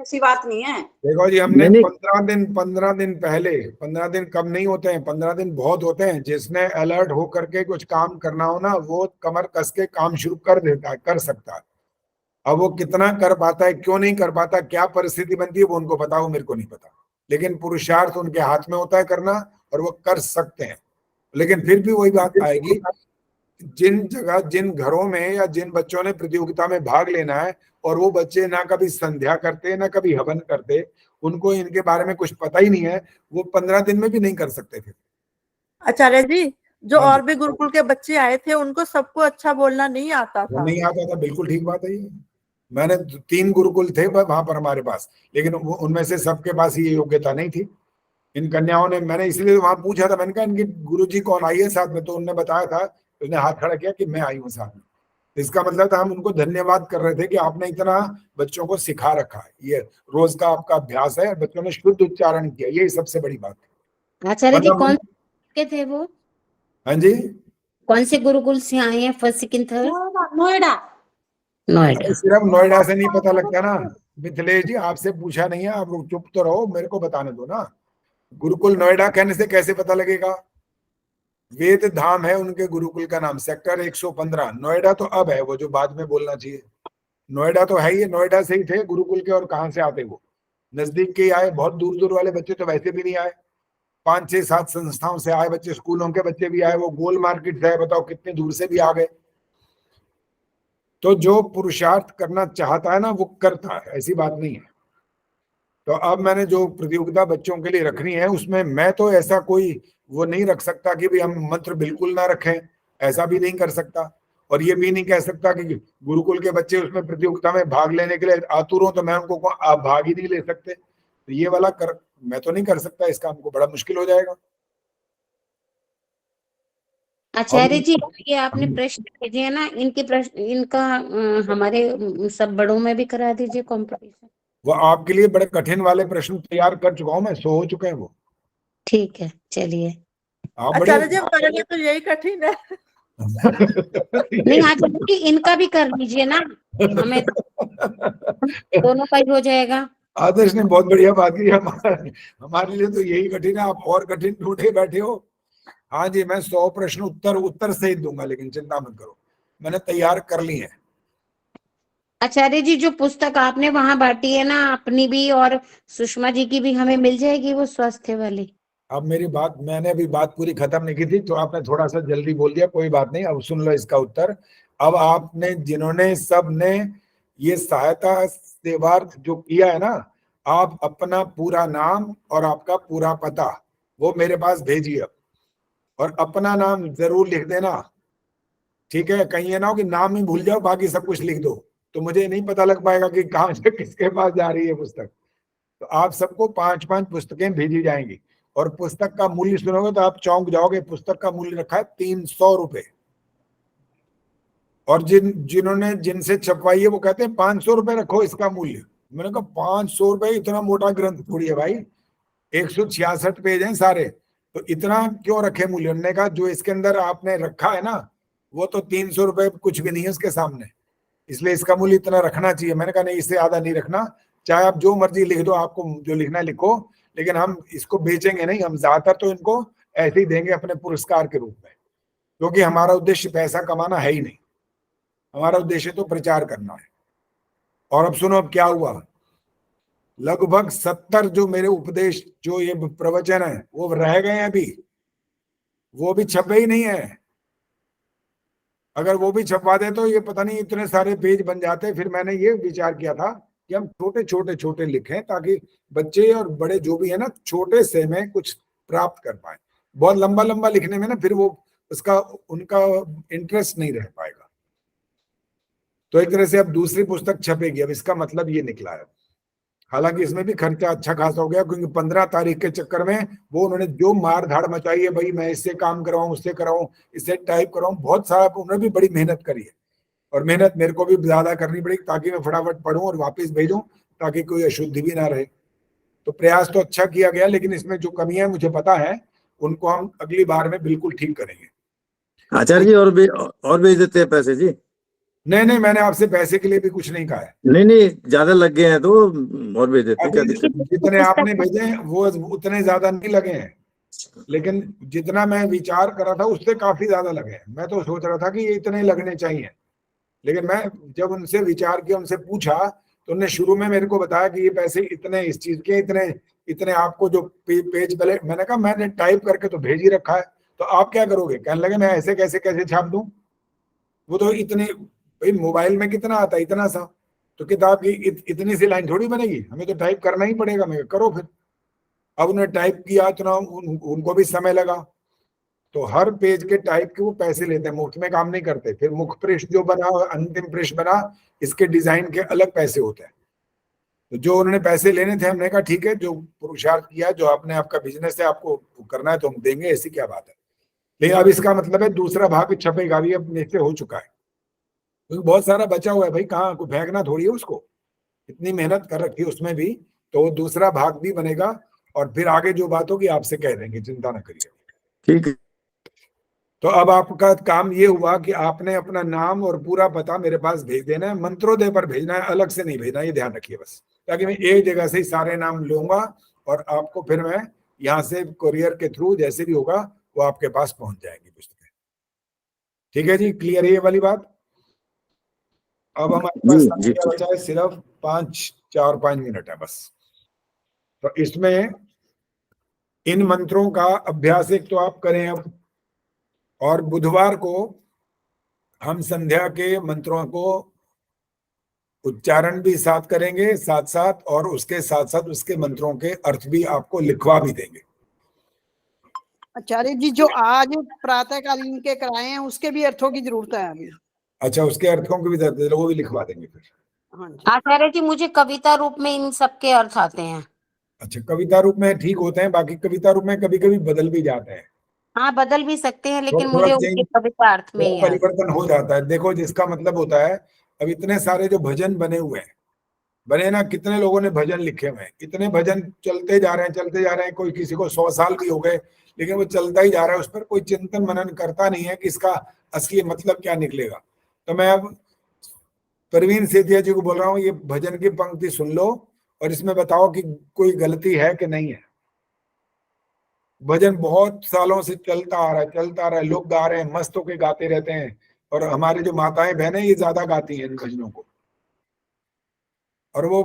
ऐसी बात नहीं है। देखो जी, हमने 15 दिन पहले, 15 दिन कम नहीं होते हैं, 15 दिन बहुत होते हैं। जिसने अलर्ट हो करके कुछ काम करना हो ना, वो कमर कस के काम शुरू कर देता है, कर सकता है। अब वो कितना कर पाता है, क्यों नहीं कर पाता, क्या परिस्थिति बनती है, वो उनको पता, वो मेरे को नहीं पता। लेकिन पुरुषार्थ उनके हाथ में होता है करना, और वो कर सकते हैं। लेकिन फिर भी वही बात आएगी, जिन जगह, जिन घरों में या जिन बच्चों ने प्रतियोगिता में भाग लेना है और वो बच्चे ना कभी संध्या करते ना कभी हवन करते, उनको इनके बारे में कुछ पता ही नहीं है, वो 15 दिन में भी नहीं कर सकते। फिर आचार्य जी, जो और भी गुरुकुल के बच्चे आए थे, उनको सबको अच्छा बोलना नहीं आता था। नहीं आता था, बिल्कुल ठीक बात है ये। मैंने 3 गुरुकुल थे वहां पर हमारे पास, लेकिन उनमें से सबके पास ये योग्यता नहीं थी। इन कन्याओं ने, मैंने इसलिए वहां पूछा था, मैंने कहा इनके गुरुजी कौन आई है साथ में, तो उन्होंने बताया था, उसने हाथ खड़ा किया कि मैं आई हूँ साथ में। इसका मतलब था हम उनको धन्यवाद कर रहे थे कि आपने इतना बच्चों को सिखा रखा है, ये रोज का आपका अभ्यास है, बच्चों ने शुद्ध उच्चारण किया, यही सबसे बड़ी बात है। आचार्य जी कौन के थे वो? हाँ जी, कौन से गुरुकुल से आए हैं? First, second, third? नोएडा। सिर्फ नोएडा से नहीं पता लगता ना मिथिलेश जी, आपसे पूछा नहीं है, आप चुप तो रहो, मेरे को बताने दो ना। गुरुकुल नोएडा कहने से कैसे पता लगेगा? वेद धाम है उनके गुरुकुल का नाम, सेक्टर 115। नोएडा तो अब है, वो जो बाद में बोलना चाहिए। नोएडा तो है ही, नोएडा से ही थे गुरुकुल के, और कहाँ से आते वो? नजदीक के आए, बहुत दूर दूर वाले बच्चे तो वैसे भी नहीं आए। 5, 6, 7 संस्थाओं से आए बच्चे, स्कूलों के बच्चे भी आए, वो गोल मार्केट से आए, बताओ कितने दूर से भी आ गए। तो जो पुरुषार्थ करना चाहता है ना, वो करता है, ऐसी बात नहीं है। तो अब मैंने जो प्रतियोगिता बच्चों के लिए रखनी है, उसमें मैं तो ऐसा कोई वो नहीं रख सकता कि भाई हम मंत्र बिल्कुल ना रखें, ऐसा भी नहीं कर सकता। और ये भी नहीं कह सकता कि गुरुकुल के बच्चे उसमें प्रतियोगिता में भाग लेने के लिए आतुर हो, तो मैं उनको आप भाग ही नहीं ले सकते। तो ये वाला मैं तो नहीं कर सकता, इस काम को बड़ा मुश्किल हो जाएगा। आचार्य जी, ये आपने प्रश्न भेजे है ना, इनके प्रश्न, इनका हमारे सब बड़ों में भी करा दीजिए कंपटीशन। वो आपके लिए बड़े कठिन वाले प्रश्न तैयार कर चुका हूँ मैं, 100 हो चुके हैं वो। ठीक है, चलिए। आचार्य जी, हमारे लिए तो यही कठिन है। नहीं आचार्य जी, इनका भी कर लीजिए ना, हमें दोनों का ही हो जाएगा। आदर्श ने बहुत बढ़िया बात की। हमारे लिए तो यही कठिन है, आप और कठिन ढूंढे बैठे हो। हाँ जी, मैं 100 प्रश्न उत्तर सहित दूंगा, लेकिन चिंता मत करो, मैंने तैयार कर ली है। आचार्य जी, जो पुस्तक आपने वहां बांटी है ना, अपनी भी और सुषमा जी की भी, हमें मिल जाएगी वो स्वास्थ्य वाली? अब मेरी बात, मैंने अभी बात पूरी खत्म नहीं की थी, तो आपने थोड़ा सा जल्दी बोल दिया, कोई बात नहीं, अब सुन लो इसका उत्तर। अब आपने, जिन्होंने सब ने ये सहायता सेवार्थ जो किया है ना, आप अपना पूरा नाम और आपका पूरा पता वो मेरे पास भेजिए, और अपना नाम जरूर लिख देना, ठीक है? कहीं ये ना हो कि नाम ही भूल जाओ, बाकी सब कुछ लिख दो, तो मुझे नहीं पता लग पाएगा कि कहाँ से किसके पास जा रही है पुस्तक। तो आप सबको 5-5 पुस्तकें भेजी जाएंगी, और पुस्तक का मूल्य सुनोगे तो आप चौंक जाओगे। पुस्तक का मूल्य रखा है 300 रुपए, और जिनसे छपवाई है वो कहते हैं 500 रुपए रखो इसका मूल्य। मैंने कहा 500 रुपए, इतना मोटा ग्रंथ थोड़ी है भाई, 166 पेज हैं सारे, तो इतना क्यों रखे मूल्य? उन्होंने कहा जो इसके अंदर आपने रखा है ना, वो तो 300 रुपए कुछ भी नहीं है उसके सामने, इसलिए इसका मूल्य इतना रखना चाहिए। मैंने कहा नहीं, इससे ज्यादा नहीं रखना, चाहे आप जो मर्जी लिख दो, आपको जो लिखना है लिखो, लेकिन हम इसको बेचेंगे नहीं, हम ज्यादातर तो इनको ऐसे ही देंगे अपने पुरस्कार के रूप में, क्योंकि हमारा उद्देश्य पैसा कमाना है ही नहीं, हमारा उद्देश्य तो प्रचार करना है। और अब सुनो, अब क्या हुआ, लगभग 70 जो मेरे उपदेश, जो ये प्रवचन है, वो रह गए हैं अभी, वो भी छपे ही नहीं है। अगर वो भी छपवा दे तो ये पता नहीं इतने सारे पेज बन जाते। फिर मैंने ये विचार किया था कि हम छोटे लिखें, ताकि बच्चे और बड़े जो भी है ना, छोटे से में कुछ प्राप्त कर पाए। बहुत लंबा लंबा लिखने में ना फिर वो उसका उनका इंटरेस्ट नहीं रह पाएगा। तो एक तरह से अब दूसरी पुस्तक छपेगी। अब इसका मतलब ये निकला है, हालांकि इसमें भी खर्चा अच्छा खासा हो गया, क्योंकि 15 तारीख के चक्कर में वो उन्होंने जो मार धाड़ मचाई है, भाई मैं इससे काम कराऊं, उससे कराऊं, इससे टाइप कराऊं, बहुत सारा उन्होंने भी बड़ी मेहनत करी है, और मेहनत मेरे को भी ज्यादा करनी पड़ी ताकि मैं फटाफट पढूं और वापस भेजूं, ताकि कोई अशुद्धि भी ना रहे। तो प्रयास तो अच्छा किया गया, लेकिन इसमें जो कमियां मुझे पता है उनको हम अगली बार में बिल्कुल ठीक करेंगे। आचार्य जी और भेज देते हैं पैसे जी? नहीं, मैंने आपसे पैसे के लिए भी कुछ नहीं कहा है। नहीं, ज्यादा लग गए हैं तो और भेज देते हैं, क्या दिक्कत? जितने आपने भेजे हैं वो उतने ज्यादा नहीं लगे हैं, लेकिन जितना मैं विचार कर रहा था उससे काफी ज्यादा लगे हैं। मैं तो सोच रहा था कि ये इतने लगने चाहिए, लेकिन मैं जब उनसे विचार किया, उनसे पूछा, तो उन्होंने शुरू में मेरे को बताया कि ये पैसे इतने इस चीज के, इतने आपको जो पेज पहले। मैंने कहा मैंने टाइप करके तो भेज ही रखा है, तो आप क्या करोगे? कहने लगे मैं ऐसे कैसे छाप दूं, वो तो इतने, भाई मोबाइल में कितना आता है, इतना सा, तो किताब की इतनी सी लाइन थोड़ी बनेगी, हमें तो टाइप करना ही पड़ेगा। मैं करो फिर। अब उन्हें टाइप किया इतना, उनको भी समय लगा, तो हर पेज के टाइप के वो पैसे लेते हैं, मुफ्त में काम नहीं करते। फिर मुख्य पृष्ठ जो बना और अंतिम पृष्ठ बना, इसके डिजाइन के अलग पैसे होते हैं। तो जो उन्होंने पैसे लेने थे, हमने कहा ठीक है, जो पुरुषार्थ किया, जो आपने आपका बिजनेस है, आपको करना है तो हम देंगे, ऐसी क्या बात है। लेकिन अब इसका मतलब है दूसरा भाग छपेगा भी, अब निश्चय हो चुका है, क्योंकि बहुत सारा बचा हुआ है भाई, कहाँ को फेंकना थोड़ी है उसको, इतनी मेहनत कर रखी है उसमें भी, तो वो दूसरा भाग भी बनेगा, और फिर आगे जो बात होगी आपसे कह देंगे, चिंता न करिए। ठीक है। तो अब आपका काम ये हुआ कि आपने अपना नाम और पूरा पता मेरे पास भेज देना है, मंत्रोदय पर भेजना है, अलग से नहीं भेजना, ये ध्यान रखिए बस, ताकि मैं एक जगह से ही सारे नाम लूंगा और आपको फिर मैं यहाँ से कोरियर के थ्रू जैसे भी होगा वो आपके पास पहुंच जाएगी पुस्तकें। ठीक है जी, क्लियर है ये वाली बात? अब हमारे पास समय क्या बचा है? सिर्फ 4-5 मिनट है बस। तो इसमें इन मंत्रों का अभ्यास एक तो आप करें अब, और बुधवार को हम संध्या के मंत्रों को उच्चारण भी साथ करेंगे साथ साथ, और उसके साथ साथ उसके मंत्रों के अर्थ भी आपको लिखवा भी देंगे। आचार्य जी, जो आज प्रातःकालीन के कराए हैं उसके भी अर्थों की जरूरत है अभी। अच्छा, उसके अर्थों को भी वो भी लिखवा देंगे फिर। आचार्य जी, मुझे कविता रूप में इन सब के अर्थ आते हैं। अच्छा, कविता रूप में ठीक होते हैं, बाकी कविता रूप में कभी कभी बदल भी जाते हैं। हाँ, बदल भी सकते हैं, लेकिन थोड़ा मुझे उनके कविता अर्थ में ही परिवर्तन हो जाता है। देखो, जिसका मतलब होता है, अब इतने सारे जो भजन बने हुए हैं, बने ना, कितने लोगों ने भजन लिखे हुए हैं, इतने भजन चलते जा रहे हैं, कोई किसी को 100 साल भी हो गए, लेकिन वो चलता ही जा रहा है, उस पर कोई चिंतन मनन करता नहीं है कि इसका असली मतलब क्या निकलेगा। तो मैं अब प्रवीण सेठिया जी को बोल रहा हूँ, ये भजन की पंक्ति सुन लो और इसमें बताओ कि कोई गलती है कि नहीं है। भजन बहुत सालों से चलता आ रहा है, लोग गा रहे हैं, मस्त होके गाते रहते हैं, और हमारी जो माताएं बहनें ये ज्यादा गाती हैं इन भजनों को, और वो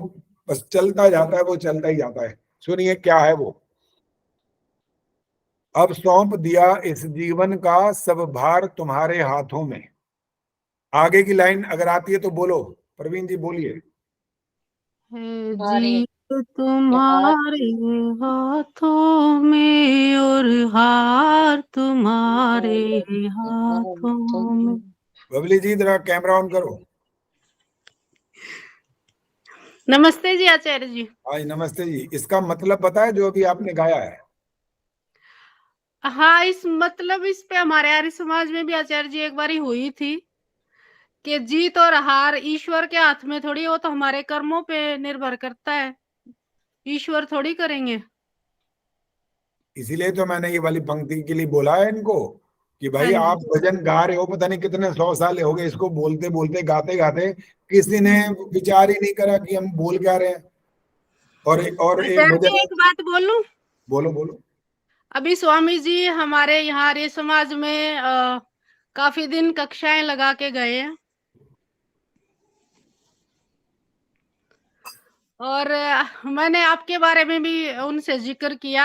बस चलता जाता है, वो चलता ही जाता है। सुनिए क्या है वो। अब सौंप दिया इस जीवन का सब भार तुम्हारे हाथों में। आगे की लाइन अगर आती है तो बोलो, प्रवीण जी बोलिए। है जीत तुम्हारे हाथों में और हार तुम्हारे हाथों में। बबली जी जरा कैमरा ऑन करो। नमस्ते जी आचार्य जी। हाँ नमस्ते जी। इसका मतलब पता है जो अभी आपने गाया है? हाँ, इस पे हमारे आर्य समाज में भी आचार्य जी एक बारी हुई थी कि जीत और हार ईश्वर के हाथ में थोड़ी, वो तो हमारे कर्मों पे निर्भर करता है, ईश्वर थोड़ी करेंगे। इसीलिए तो मैंने ये वाली पंक्ति के लिए बोला है इनको कि भाई हाँ जी। आप भजन गा रहे हो, पता नहीं कितने 100 साल हो गए इसको बोलते बोलते गाते गाते, किसी ने विचार ही नहीं करा कि हम बोल क्या रहे हैं। और एक आचार्य भजन, जी एक बात बोलूं? बोलो बोलो। अभी स्वामी जी हमारे यहाँ आर्य समाज में काफी दिन कक्षाएं लगा के गए हैं, और मैंने आपके बारे में भी उनसे जिक्र किया।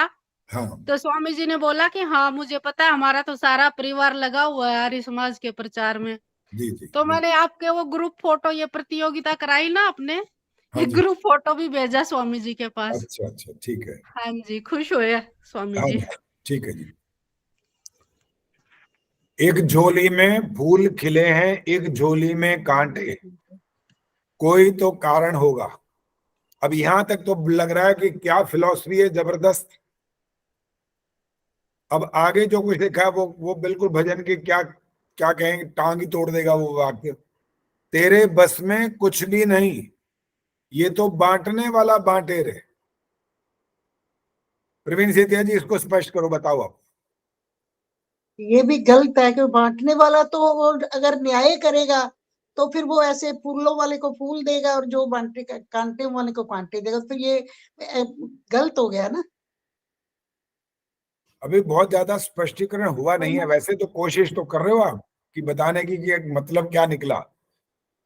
हाँ। तो स्वामी जी ने बोला कि हाँ मुझे पता है, हमारा तो सारा परिवार लगा हुआ है आर्य समाज के प्रचार में। जी जी। तो मैंने आपके वो ग्रुप फोटो, ये प्रतियोगिता कराई ना आपने, हाँ ये जी। ग्रुप फोटो भी भेजा स्वामी जी के पास। अच्छा अच्छा ठीक है। हाँ जी, खुश हुए स्वामी हाँ जी। ठीक है जी। एक झोली में फूल खिले हैं, एक झोली में कांटे, कोई तो कारण होगा। अब यहां तक तो लग रहा है कि क्या फिलॉसफी है जबरदस्त। अब आगे जो कुछ लिखा है वो बिल्कुल भजन के क्या क्या कहेंगे, टांग ही तोड़ देगा वो वाक्य। तेरे बस में कुछ भी नहीं, ये तो बांटने वाला बांटे रे। प्रवीण सेतिया जी इसको स्पष्ट करो, बताओ आप। ये भी गलत है कि बांटने वाला तो वो अगर न्याय करेगा तो फिर वो ऐसे फूलों वाले को फूल देगा और जो बांटे कांटे वाले को कांटे देगा, तो ये गलत हो गया ना। अभी बहुत ज्यादा स्पष्टीकरण हुआ नहीं है, वैसे तो कोशिश तो कर रहे हो आप कि बताने की कि मतलब क्या निकला,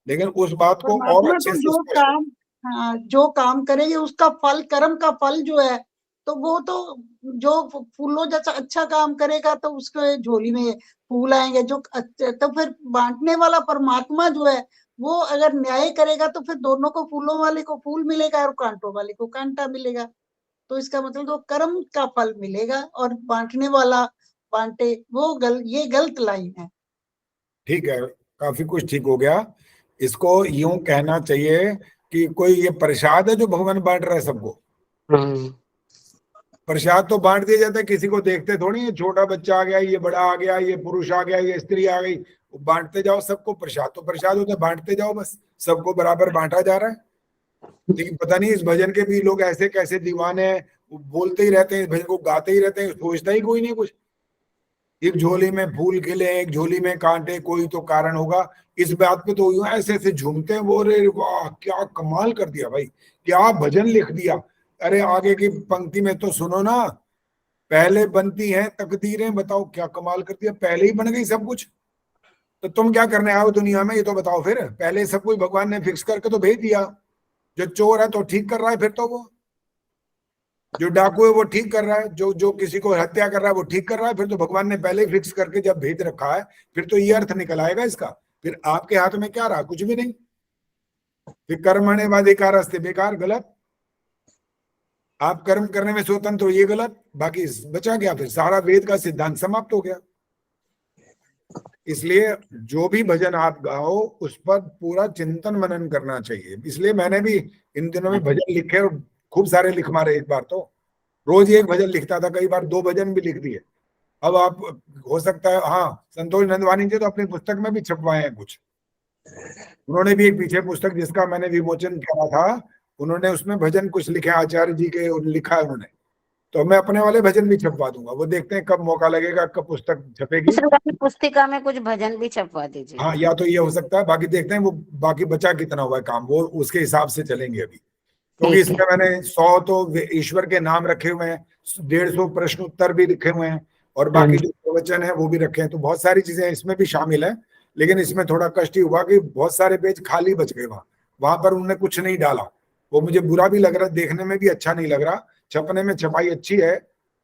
लेकिन उस बात को और परमात्मा अच्छे तो से जो काम, हाँ, जो काम करेंगे उसका फल, कर्म का फल जो है, तो वो तो जो फूलों जैसा अच्छा काम करेगा तो उसके झोली में फूल आएंगे। जो तो फिर बांटने वाला परमात्मा जो है वो अगर न्याय करेगा तो फिर दोनों को, फूलों वाले को फूल मिलेगा और कांटों वाले को कांटा मिलेगा। तो इसका मतलब तो कर्म का फल मिलेगा और बांटने वाला बांटे, वो ये गलत लाइन है। ठीक है, काफी कुछ ठीक हो गया। इसको यूं कहना चाहिए कि कोई ये प्रसाद है जो भगवान बांट रहा है सबको। प्रसाद तो बांट दिया जाता है, किसी को देखते थोड़ी, ये छोटा बच्चा आ गया, ये बड़ा आ गया, ये पुरुष आ गया, ये स्त्री आ गई, बांटते जाओ सबको। प्रसाद तो प्रसाद होता है, बांटते जाओ बस, सबको बराबर बांटा जा रहा है। लेकिन पता नहीं इस भजन के भी लोग ऐसे कैसे दीवाने हैं, बोलते ही रहते हैं, इस भजन को गाते ही रहते हैं, सोचता ही कोई नहीं कुछ। एक झोली में फूल खिले, एक झोली में कांटे, कोई तो कारण होगा। इस बात पे तो यूं ऐसे ऐसे झूमते हैं वो, रे वाह क्या कमाल कर दिया भाई, क्या भजन लिख दिया। अरे आगे की पंक्ति में तो सुनो ना, पहले बनती हैं तकदीरें, बताओ क्या कमाल कर दिया, पहले ही बन गई सब कुछ। तो तुम क्या करने आओ दुनिया में, ये तो बताओ। फिर पहले सब कुछ भगवान ने फिक्स करके तो भेज दिया। जो चोर है तो ठीक कर रहा है, फिर तो वो जो डाकू है वो ठीक कर रहा है, जो किसी को हत्या कर रहा है वो ठीक कर रहा है, फिर तो भगवान ने पहले ही फिक्स करके जब भेज रखा है, फिर तो ये अर्थ निकल आएगा इसका। फिर आपके हाथ में क्या रहा, कुछ भी नहीं। फिर कर्मण्येवाधिकारस्ते, बेकार, गलत। आप कर्म करने में स्वतंत्र हो, ये गलत। बाकी बचा क्या, फिर सारा वेद का सिद्धांत समाप्त हो गया। इसलिए जो भी भजन आप गाओ उस पर पूरा चिंतन मनन करना चाहिए। इसलिए मैंने भी इन दिनों में भजन लिखे और खूब सारे लिख मारे। एक बार तो रोज एक भजन लिखता था, कई बार 2 भजन भी लिख दिए। अब आप हो सकता है, हाँ, संतोष नंदवानी जी तो अपनी पुस्तक में भी छपवाए हैं कुछ। उन्होंने भी एक पीछे पुस्तक जिसका मैंने विमोचन करा था, उन्होंने उसमें भजन कुछ लिखे, आचार्य जी के लिखा है उन्होंने। तो मैं अपने वाले भजन भी छपवा दूंगा, वो देखते हैं कब मौका लगेगा, कब पुस्तक छपेगी। पुस्तिका में कुछ भजन भी छपवा दीजिए। हाँ, या तो ये हो सकता है, बाकी देखते हैं वो बाकी बचा कितना हुआ है काम, वो उसके हिसाब से चलेंगे अभी। क्योंकि इसमें मैंने 100 तो ईश्वर के नाम रखे हुए हैं, 150 प्रश्न उत्तर भी लिखे हुए हैं, और बाकी जो प्रवचन है वो भी रखे हैं। तो बहुत सारी चीजें इसमें भी शामिल है। लेकिन इसमें थोड़ा कष्ट ही हुआ कि बहुत सारे पेज खाली बच गए, वहां पर उन्होंने कुछ नहीं डाला। वो मुझे बुरा भी लग रहा, देखने में भी अच्छा नहीं लग रहा। छपने में छपाई अच्छी है,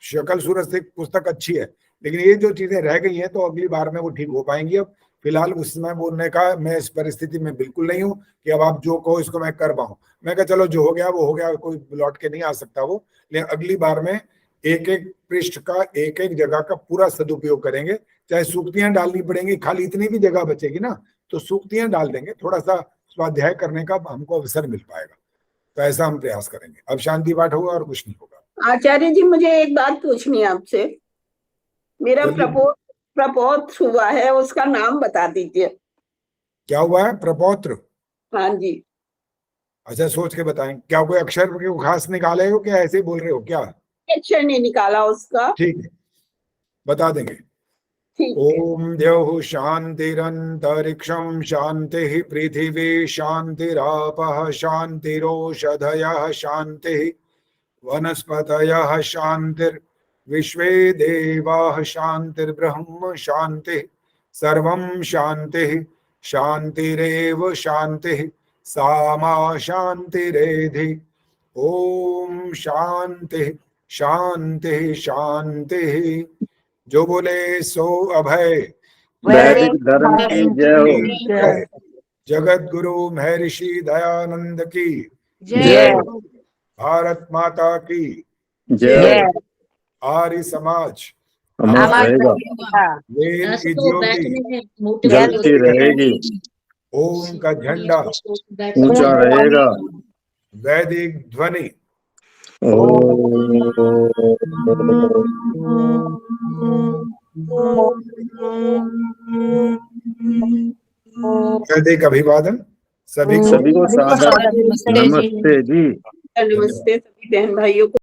शक्ल सूरत से पुस्तक अच्छी है, लेकिन ये जो चीजें रह गई हैं तो अगली बार में वो ठीक हो पाएंगी। अब फिलहाल उस समय वो उन्होंने कहा मैं इस परिस्थिति में बिल्कुल नहीं हूँ कि अब आप जो कहो इसको मैं कर पाऊँ। मैं कहा चलो जो हो गया वो हो गया, कोई लौट के नहीं आ सकता वो, लेकिन अगली बार में एक एक पृष्ठ का एक एक जगह का पूरा सदुपयोग करेंगे। चाहे सूक्तियां डालनी पड़ेंगी, खाली इतनी भी जगह बचेगी ना तो सूक्तियां डाल देंगे, थोड़ा सा स्वाध्याय करने का हमको अवसर मिल पाएगा। तो ऐसा हम प्रयास करेंगे। अब शांति पाठ होगा और कुछ नहीं होगा। आचार्य जी मुझे एक बात पूछनी है आपसे। मेरा प्रपौत्र हुआ है, उसका नाम बता दीजिए। क्या हुआ है? प्रपौत्र? हाँ जी। अच्छा सोच के बताएं। क्या कोई अक्षर को खास निकाले हो क्या ऐसे ही बोल रहे हो क्या? अक्षर नहीं निकाला उसका। ठीक है बता देंगे। ओम द्यौः शान्तिरन्तरिक्षं शान्तिः पृथिवी शान्तिरापः शान्तिरोषधयः शान्तिः वनस्पतयः शान्तिर्विश्वे देवाः शान्तिर्ब्रह्म शान्तिः सर्वं शान्तिः शान्तिरेव शान्तिः सा मा शान्तिरेधि। ओम शान्तिः शान्तिः शान्तिः। जो बोले सो अभय। वैदिक धर्म की जय हो। जगत गुरु महर्षि दयानंद की जय। भारत माता की जय। आर्य समाज अमर रहेगा, वेद की ज्योति जलती रहेगी, ओम का झंडा ऊंचा रहेगा, वैदिक ध्वनि वैदिक अभिवादन सभी को सादर नमस्ते जी। नमस्ते सभी बहन भाइयों को।